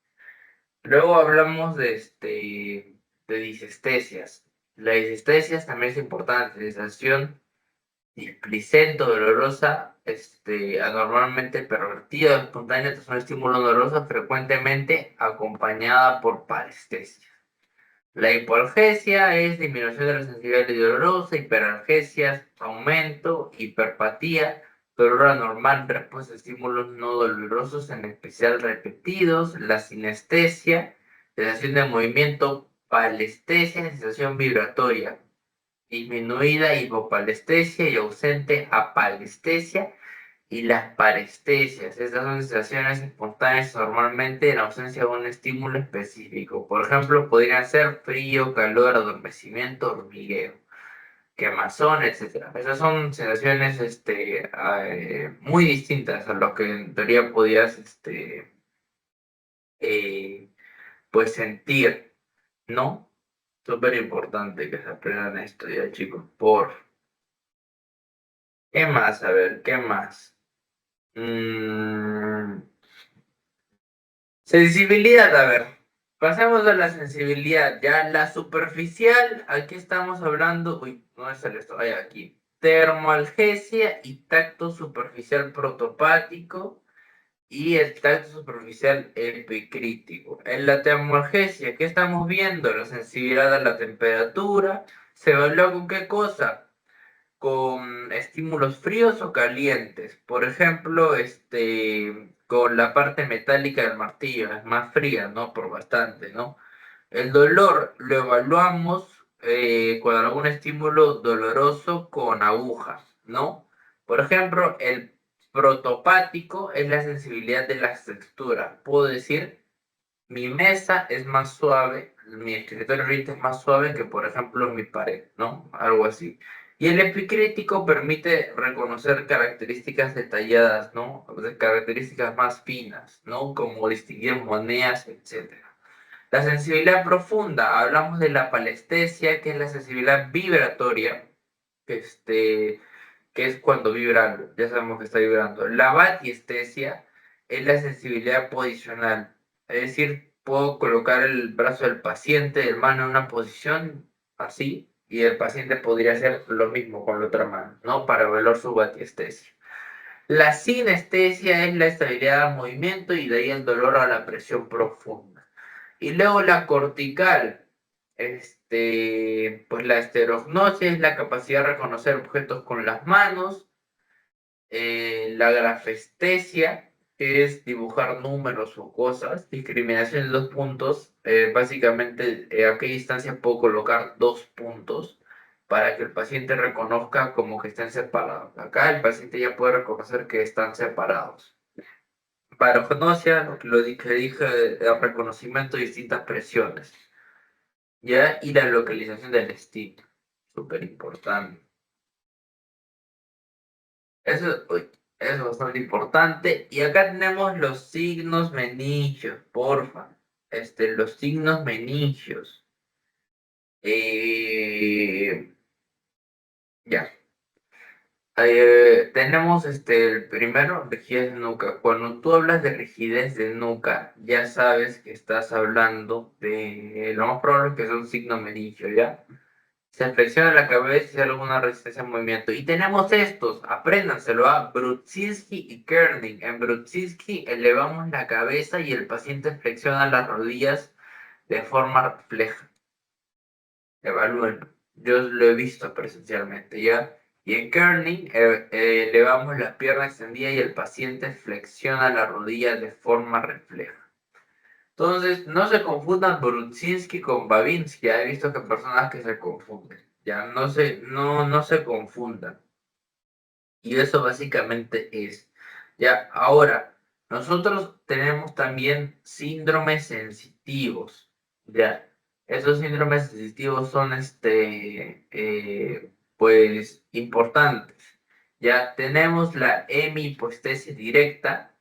S1: Luego hablamos de disestesias. Las disestesias también es importante. Sensación displicente dolorosa, anormalmente pervertida o espontánea tras un estímulo doloroso, frecuentemente acompañada por parestesia. La hipoalgesia es disminución de la sensibilidad dolorosa, hiperalgesia, aumento, hiperpatía, dolor anormal, respuesta a estímulos no dolorosos, en especial repetidos, la sinestesia, sensación de movimiento, palestesia, sensación vibratoria, disminuida hipopalestesia y ausente apalestesia, y las parestesias. Estas son sensaciones espontáneas normalmente en ausencia de un estímulo específico. Por ejemplo, podrían ser frío, calor, adormecimiento, hormigueo, quemazón, etc. Esas son sensaciones muy distintas a lo que en teoría podías eh, pues sentir, ¿no? Súper importante que se aprendan esto ya, chicos. ¿Qué más? A ver, ¿qué más? Mm, Sensibilidad, a ver. Pasemos a la sensibilidad. Ya la superficial, aquí estamos hablando. Uy, no es el esto. Hay aquí. Termoalgesia y tacto superficial protopático y el tacto superficial epicrítico. En la termoalgesia, ¿qué estamos viendo? La sensibilidad a la temperatura. ¿Se evalúa con qué cosa? Con estímulos fríos o calientes. Por ejemplo, con la parte metálica del martillo, es más fría, ¿no? Por bastante, ¿no? El dolor lo evaluamos con algún estímulo doloroso con agujas, ¿no? Por ejemplo, el protopático es la sensibilidad de las texturas. Puedo decir, mi mesa es más suave, mi escritorio ahorita es más suave que, por ejemplo, mi pared, ¿no? Algo así. Y el epicrítico permite reconocer características detalladas, ¿no? De características más finas, ¿no? Como distinguir monedas, etcétera. La sensibilidad profunda, hablamos de la palestesia, que es la sensibilidad vibratoria, este, que es cuando vibra algo, ya sabemos que está vibrando. La batiestesia es la sensibilidad posicional, es decir, puedo colocar el brazo del paciente, del mano en una posición así, y el paciente podría hacer lo mismo con la otra mano, ¿no? Para evaluar su batiestesia. La sinestesia es la estabilidad del movimiento y de ahí el dolor a la presión profunda. Y luego la cortical, pues la esterognosia es la capacidad de reconocer objetos con las manos, la grafestesia, que es dibujar números o cosas, discriminación de dos puntos, básicamente a qué distancia puedo colocar dos puntos para que el paciente reconozca como que estén separados. Acá el paciente ya puede reconocer que están separados. Paragnosia, que dije, el reconocimiento de distintas presiones, ¿ya? Y la localización del estilo, súper importante. Uy, eso es bastante importante. Y acá tenemos los signos meningios, porfa. Los signos meningios. Eh, ya. Tenemos el primero, rigidez de nuca. Cuando tú hablas de rigidez de nuca, ya sabes que estás hablando de lo más probable es que es un signo meningio, ¿ya? Se flexiona la cabeza y hay alguna resistencia al movimiento. Y tenemos estos, apréndanselo a Brudzinski y Kerning. En Brudzinski elevamos la cabeza y el paciente flexiona las rodillas de forma refleja. Evalúenlo. Yo lo he visto presencialmente, ¿ya? Y en Kerning elevamos la pierna extendida y el paciente flexiona la rodilla de forma refleja. Entonces, no se confundan Brudzinski con Babinski. Ya he visto que personas que se confunden. Ya no se confundan. Y eso básicamente es. Ya, ahora, nosotros tenemos también síndromes sensitivos. Ya, esos síndromes sensitivos son pues importantes. Ya tenemos la hemihipoestesia directa,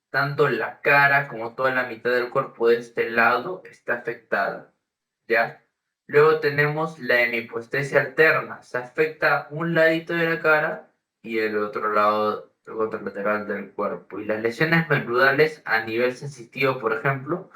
S1: tanto la cara como toda la mitad del cuerpo de este lado está afectada, ¿ya? Luego tenemos la hemipostesia alterna, se afecta un ladito de la cara y el otro lado, el otro lateral del cuerpo. Y las lesiones medulares a nivel sensitivo, por ejemplo,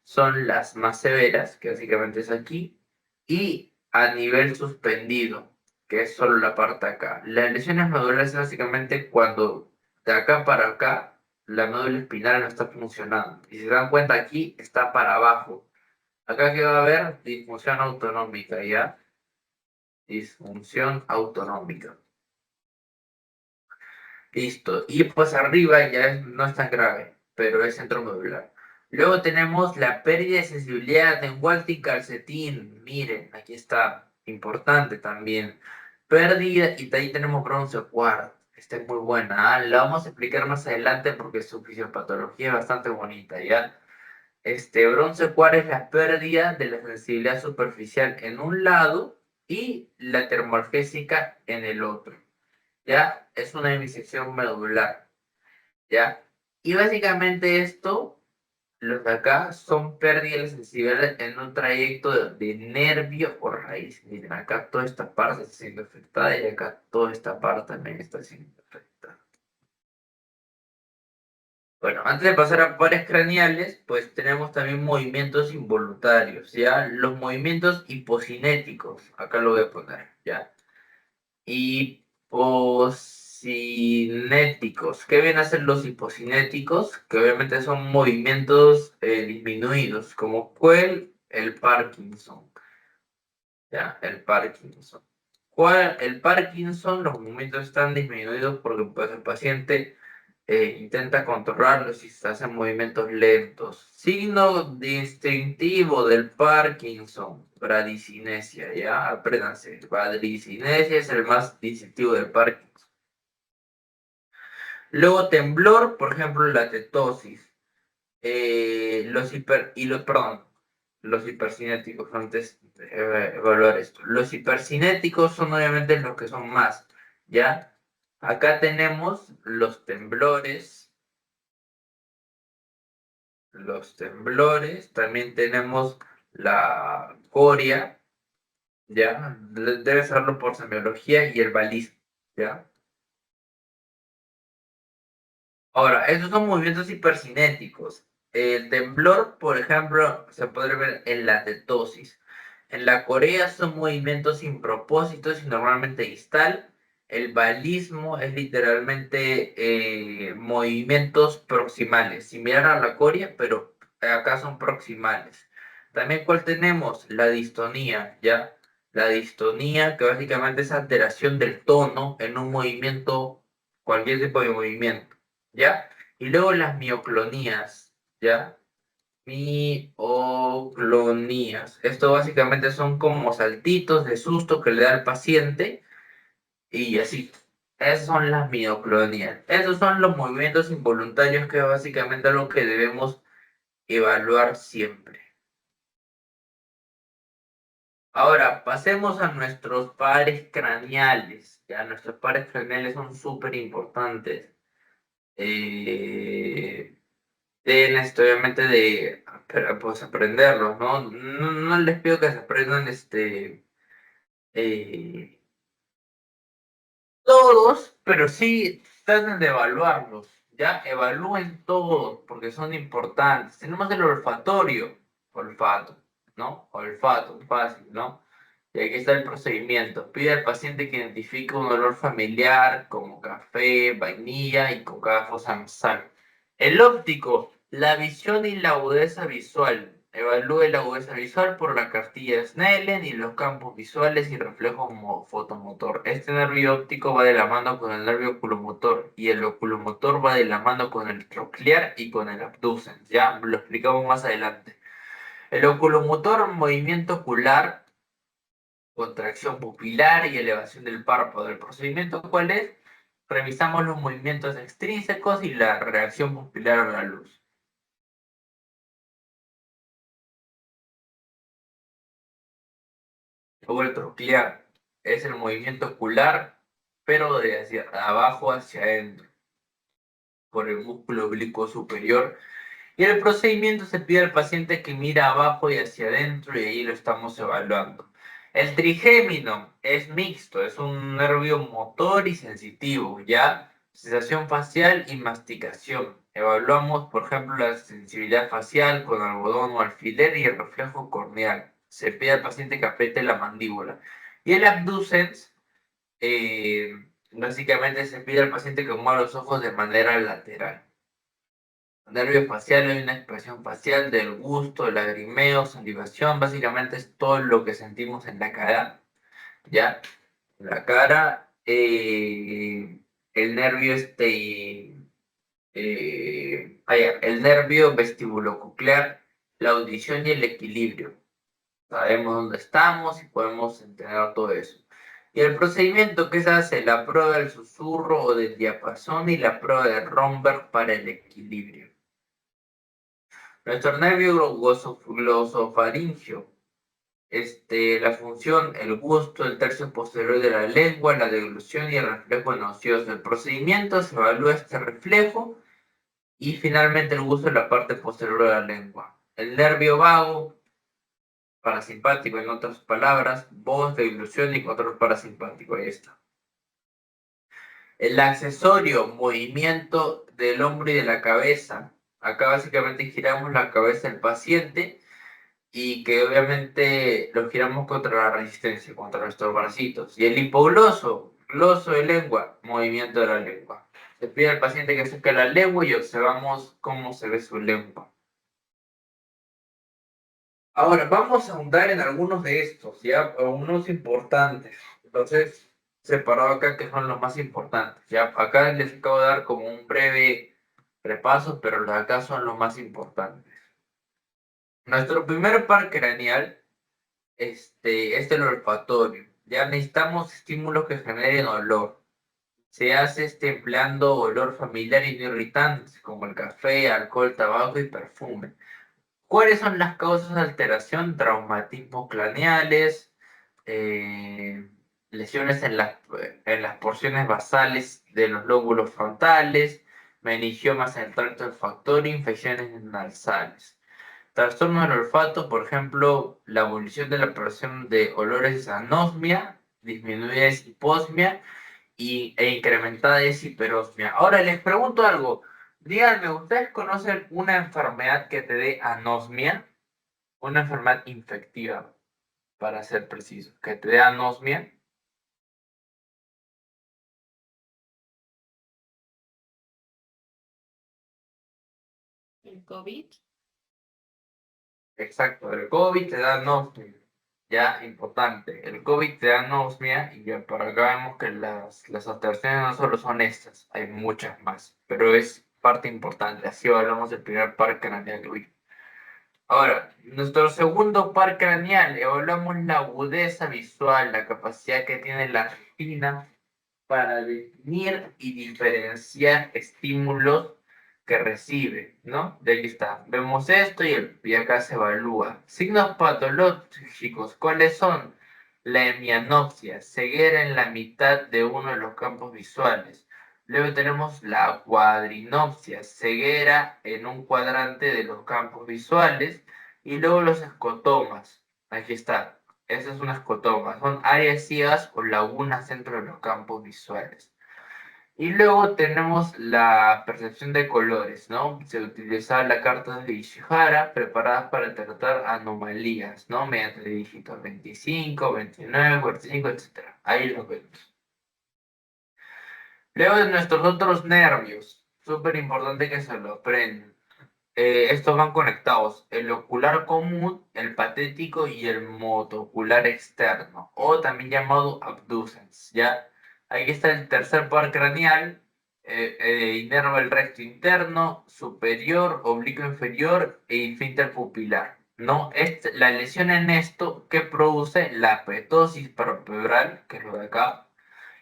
S1: son las más severas, que básicamente es aquí, y a nivel suspendido, que es solo la parte de acá. Las lesiones medulares es básicamente cuando de acá para acá la médula espinal no está funcionando. Y si se dan cuenta aquí está para abajo. Acá que va a haber disfunción autonómica, ¿ya? Disfunción autonómica. Listo. Y pues arriba no es tan grave, pero es centromedular. Luego tenemos la pérdida de sensibilidad en Walter y calcetín. Miren, aquí está. Importante también. Pérdida, y de ahí tenemos bronce cuarto. Esta es muy buena. La vamos a explicar más adelante porque su fisiopatología es bastante bonita, ¿ya? Bronce cuarto es la pérdida de la sensibilidad superficial en un lado y la termorfésica en el otro. ¿Ya? Es una disección medular, ¿ya? Y básicamente esto, los de acá, son pérdidas sensibles en un trayecto de nervio o raíz. Miren, acá toda esta parte está siendo afectada y acá toda esta parte también está siendo afectada. Bueno, antes de pasar a pares craneales, pues tenemos también movimientos involuntarios, ¿ya? Los movimientos hipocinéticos, acá lo voy a poner, ¿ya? Hipocinéticos. ¿Qué vienen a ser los hipocinéticos? Que obviamente son movimientos disminuidos, como cuál el Parkinson. ¿Ya? El Parkinson. El Parkinson, los movimientos están disminuidos porque pues, el paciente intenta controlarlos y se hacen movimientos lentos. Signo distintivo del Parkinson, bradicinesia, ¿ya? Apréndanse, bradicinesia es el más distintivo del Parkinson. Luego temblor, por ejemplo, la tetosis. Los hipercinéticos, antes de evaluar esto. Los hipercinéticos son obviamente los que son más, ¿ya? Acá tenemos los temblores, también tenemos la coria, ¿ya? Debe saberlo por semiología y el balismo, ¿ya? Ahora, esos son movimientos hipercinéticos. El temblor, por ejemplo, se puede ver en la tetosis. En la corea son movimientos sin propósitos y normalmente distal. El balismo es literalmente movimientos proximales, similar a la corea, pero acá son proximales. También, ¿cuál tenemos? La distonía, ¿ya? La distonía, que básicamente es alteración del tono en un movimiento, cualquier tipo de movimiento. ¿Ya? Y luego las mioclonías, ¿ya? Mioclonías. Esto básicamente son como saltitos de susto que le da al paciente y así. Esas son las mioclonías. Esos son los movimientos involuntarios que es básicamente lo que debemos evaluar siempre. Ahora, pasemos a nuestros pares craneales. Ya, nuestros pares craneales son súper importantes. Obviamente de pues aprenderlos, ¿no? No les pido que se aprendan eh, todos, pero sí traten de evaluarlos, ¿ya? Evalúen todos, porque son importantes. Tenemos el olfato, ¿no? Olfato, fácil, ¿no? Y aquí está el procedimiento. Pide al paciente que identifique un olor familiar como café, vainilla y coca fosa nasal. El óptico, la visión y la agudeza visual. Evalúe la agudeza visual por la cartilla de Snellen y los campos visuales y reflejos fotomotor. Este nervio óptico va de la mano con el nervio oculomotor y el oculomotor va de la mano con el troclear y con el abducens. Ya lo explicamos más adelante. El oculomotor, movimiento ocular, contracción pupilar y elevación del párpado. ¿El procedimiento cuál es? Revisamos los movimientos extrínsecos y la reacción pupilar a la luz. Luego el troclear es el movimiento ocular, pero de hacia abajo hacia adentro, por el músculo oblicuo superior. Y el procedimiento se pide al paciente que mira abajo y hacia adentro y ahí lo estamos evaluando. El trigémino es mixto, es un nervio motor y sensitivo, ¿ya? Sensación facial y masticación. Evaluamos, por ejemplo, la sensibilidad facial con algodón o alfiler y el reflejo corneal. Se pide al paciente que apriete la mandíbula. Y el abducens, básicamente se pide al paciente que mueva los ojos de manera lateral. Nervio facial, hay una expresión facial del gusto, el lagrimeo, salivación, básicamente es todo lo que sentimos en la cara, ¿ya? La cara, el nervio el nervio vestibulococlear, la audición y el equilibrio. Sabemos dónde estamos y podemos entender todo eso. Y el procedimiento que se hace, la prueba del susurro o del diapasón y la prueba de Romberg para el equilibrio. Nuestro nervio glosofaringio, la función, el gusto, el tercio posterior de la lengua, la deglución y el reflejo nauseoso. El procedimiento se evalúa este reflejo y finalmente el gusto en la parte posterior de la lengua. El nervio vago, parasimpático, en otras palabras, voz, deglución y control parasimpático. Ahí está. El accesorio, movimiento del hombro y de la cabeza. Acá básicamente giramos la cabeza del paciente y que obviamente lo giramos contra la resistencia, contra nuestros bracitos. Y el hipogloso, gloso de lengua, movimiento de la lengua. Se pide al paciente que saque la lengua y observamos cómo se ve su lengua. Ahora, vamos a ahondar en algunos de estos, ¿ya? Unos importantes. Entonces, separado acá que son los más importantes, ¿ya? Acá les acabo de dar como un breve repaso, pero los de acá son los más importantes. Nuestro primer par craneal es el olfatorio. Ya necesitamos estímulos que generen olor. Se hace empleando olor familiar y no irritantes, como el café, alcohol, tabaco y perfume. ¿Cuáles son las causas de alteración? Traumatismos craneales, eh, lesiones en las porciones basales de los lóbulos frontales, meningiomas en el tracto olfatorio, infecciones nasales. Trastorno del olfato, por ejemplo, la abolición de la producción de olores de anosmia, disminuida hiposmia e incrementada hiperosmia. Ahora les pregunto algo. Díganme, ¿ustedes conocen una enfermedad que te dé anosmia? Una enfermedad infectiva, para ser preciso, que te dé anosmia.
S2: El COVID.
S1: Exacto, el COVID te da anosmia. Ya, importante. El COVID te da anosmia y ya por acá vemos que las alteraciones no solo son estas, hay muchas más, pero es parte importante. Así hablamos del primer par craneal hoy. Ahora, nuestro segundo par craneal, evaluamos la agudeza visual, la capacidad que tiene la retina para definir y diferenciar estímulos que recibe, ¿no? De aquí está. Vemos esto y acá se evalúa. Signos patológicos, ¿cuáles son? La hemianopsia, ceguera en la mitad de uno de los campos visuales. Luego tenemos la cuadrinopsia, ceguera en un cuadrante de los campos visuales. Y luego los escotomas. Aquí está. Esa es una escotoma. Son áreas ciegas o lagunas dentro de los campos visuales. Y luego tenemos la percepción de colores, ¿no? Se utilizaba la carta de Ishihara preparadas para tratar anomalías, ¿no? Mediante dígitos 25, 29, 45, etc. Ahí lo vemos. Luego de nuestros otros nervios, súper importante que se lo aprendan. estos van conectados, el ocular común, el patético y el motocular externo, o también llamado abducens, ¿ya? Aquí está el tercer par craneal, inerva el recto interno, superior, oblicuo inferior e esfínter pupilar, ¿no? La lesión en esto que produce la petosis palpebral, que es lo de acá,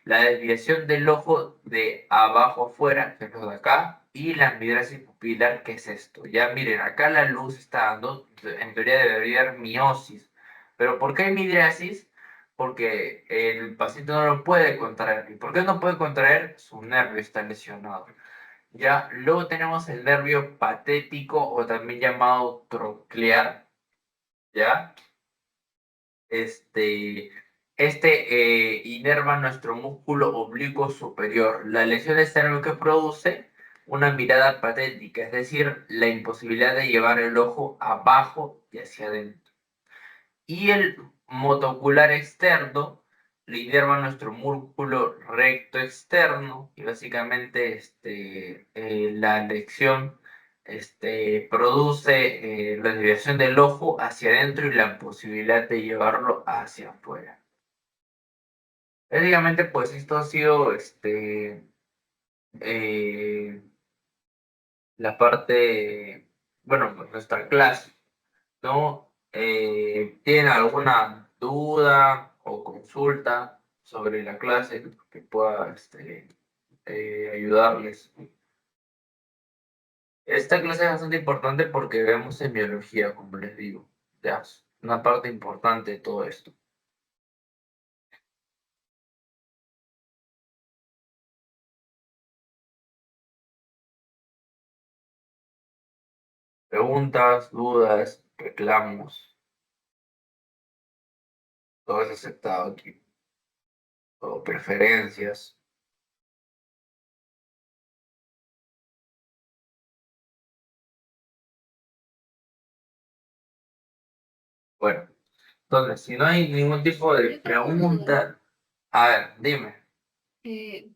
S1: la desviación del ojo de abajo afuera, que es lo de acá, y la midriasis pupilar, que es esto. Ya miren, acá la luz está dando, en teoría debería haber miosis. Pero ¿por qué hay midriasis? Porque el paciente no lo puede contraer. ¿Y por qué no puede contraer? Su nervio está lesionado. Ya, luego tenemos el nervio patético o también llamado troclear, ¿ya? Este, inerva nuestro músculo oblicuo superior. La lesión de cerebro que produce una mirada patética, es decir, la imposibilidad de llevar el ojo abajo y hacia adentro. Y el motocular externo le inerva nuestro músculo recto externo y básicamente la lección produce la desviación del ojo hacia adentro y la posibilidad de llevarlo hacia afuera. Básicamente, pues esto ha sido eh, la parte, bueno, pues, nuestra clase, ¿no? ¿Tienen alguna duda o consulta sobre la clase que pueda ayudarles? Esta clase es bastante importante porque vemos semiología, como les digo, ya, es una parte importante de todo esto. Preguntas, dudas, reclamos, todo es aceptado aquí, o preferencias. Bueno, entonces, si no hay ningún tipo de
S2: Yo tengo una duda.
S1: pregunta, a ver, dime.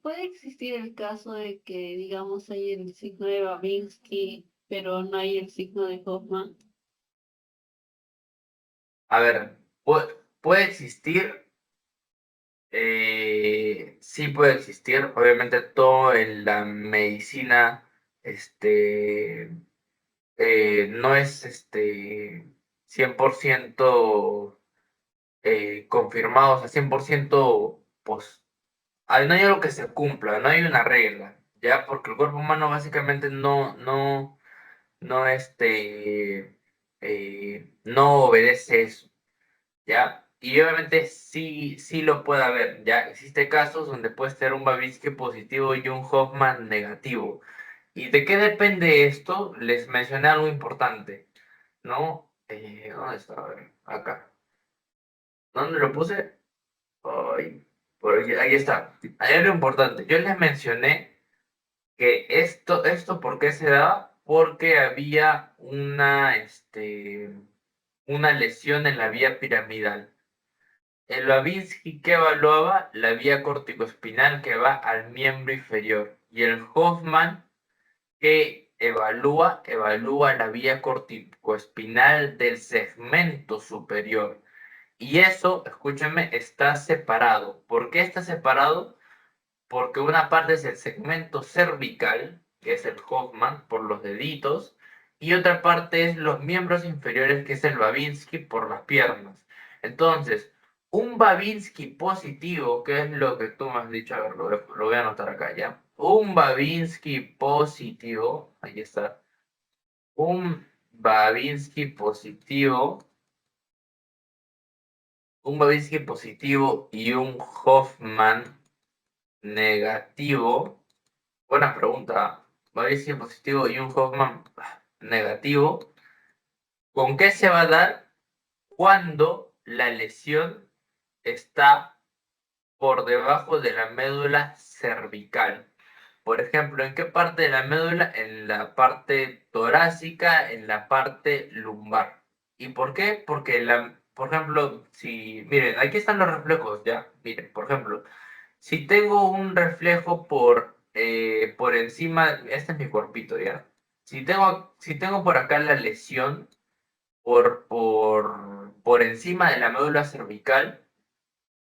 S2: ¿Puede existir el caso de que, digamos, hay el signo de Babinski, pero no hay el signo de Hoffman?
S1: A ver, puede existir, sí puede existir, obviamente todo en la medicina, este, no es 100% confirmado, o sea, 100% pues, no hay algo que se cumpla, no hay una regla, ¿ya? Porque el cuerpo humano básicamente no obedece eso. ¿Ya? Y obviamente sí, sí lo puede haber, ¿ya? Existen casos donde puede ser un Babinski positivo y un Hoffman negativo. ¿Y de qué depende esto? Les mencioné algo importante, ¿no? ¿Dónde está? A ver, acá. ¿Dónde lo puse? Ay, por ahí está. Hay algo importante. Yo les mencioné que esto ¿por qué se da? Porque había una lesión en la vía piramidal. El Babinski que evaluaba la vía corticoespinal que va al miembro inferior y el Hoffman que evalúa la vía corticoespinal del segmento superior. Y eso, escúchenme, está separado. ¿Por qué está separado? Porque una parte es el segmento cervical, que es el Hoffman por los deditos, y otra parte es los miembros inferiores, que es el Babinski por las piernas. Entonces, un Babinski positivo, que es lo que tú me has dicho, a ver, lo voy a anotar acá ya. Un Babinski positivo, ahí está. Un Babinski positivo, un Babinski positivo y un Hoffman negativo. Buena pregunta. Mauricio positivo y un Hoffman negativo. ¿Con qué se va a dar cuando la lesión está por debajo de la médula cervical? Por ejemplo, ¿en qué parte de la médula? En la parte torácica, en la parte lumbar. ¿Y por qué? Porque por ejemplo, si, miren, aquí están los reflejos, ya, miren, por ejemplo, si tengo un reflejo por encima, este es mi cuerpito, ¿ya? si tengo por acá la lesión por encima de la médula cervical,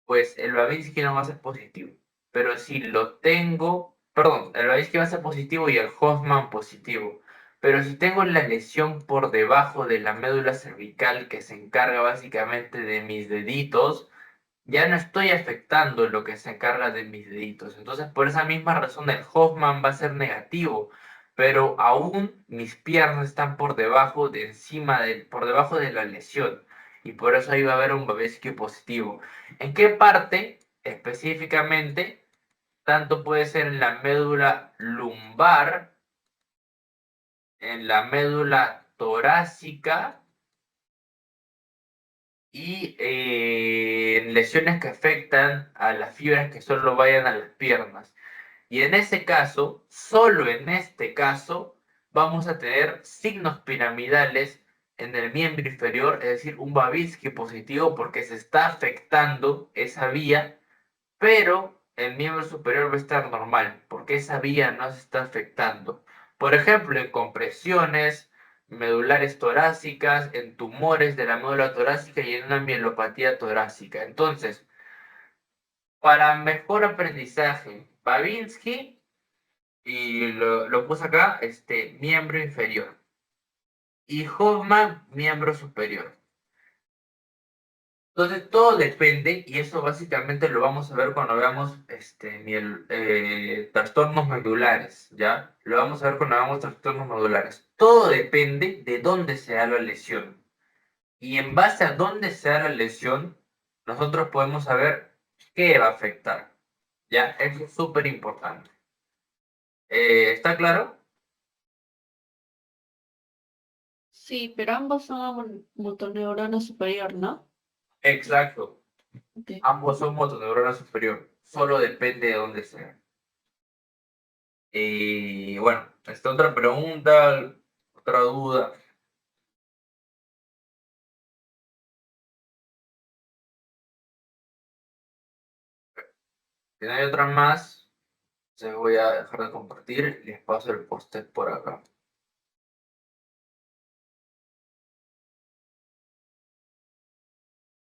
S1: pues el Babinski no va a ser positivo. Pero si lo tengo, perdón, el Babinski va a ser positivo y el Hoffman positivo. Pero si tengo la lesión por debajo de la médula cervical que se encarga básicamente de mis deditos, ya no estoy afectando lo que se encarga de mis deditos. Entonces, por esa misma razón, el Hoffman va a ser negativo. Pero aún mis piernas están por debajo de la lesión. Y por eso ahí va a haber un Babinski positivo. ¿En qué parte específicamente? Tanto puede ser en la médula lumbar, en la médula torácica y en lesiones que afectan a las fibras que solo vayan a las piernas. Y en ese caso, solo en este caso, vamos a tener signos piramidales en el miembro inferior, es decir, un Babinski positivo porque se está afectando esa vía, pero el miembro superior va a estar normal porque esa vía no se está afectando. Por ejemplo, en compresiones medulares torácicas, en tumores de la médula torácica y en una mielopatía torácica. Entonces, para mejor aprendizaje, Babinski, y lo puse acá, miembro inferior. Y Hoffman, miembro superior. Entonces todo depende, y eso básicamente lo vamos a ver cuando veamos trastornos medulares, ¿ya? Lo vamos a ver cuando veamos trastornos medulares. Todo depende de dónde se da la lesión. Y en base a dónde se da la lesión, nosotros podemos saber qué va a afectar, ¿ya? Eso es súper importante. ¿Está claro?
S2: Sí, pero ambos son motoneurona superior, ¿no?
S1: Exacto.
S2: Ok.
S1: Ambos son motoneurona superior. Solo depende de dónde sea. Y bueno, esta otra pregunta, otra duda. Si no hay otra más, se voy a dejar de compartir y les paso el post por acá.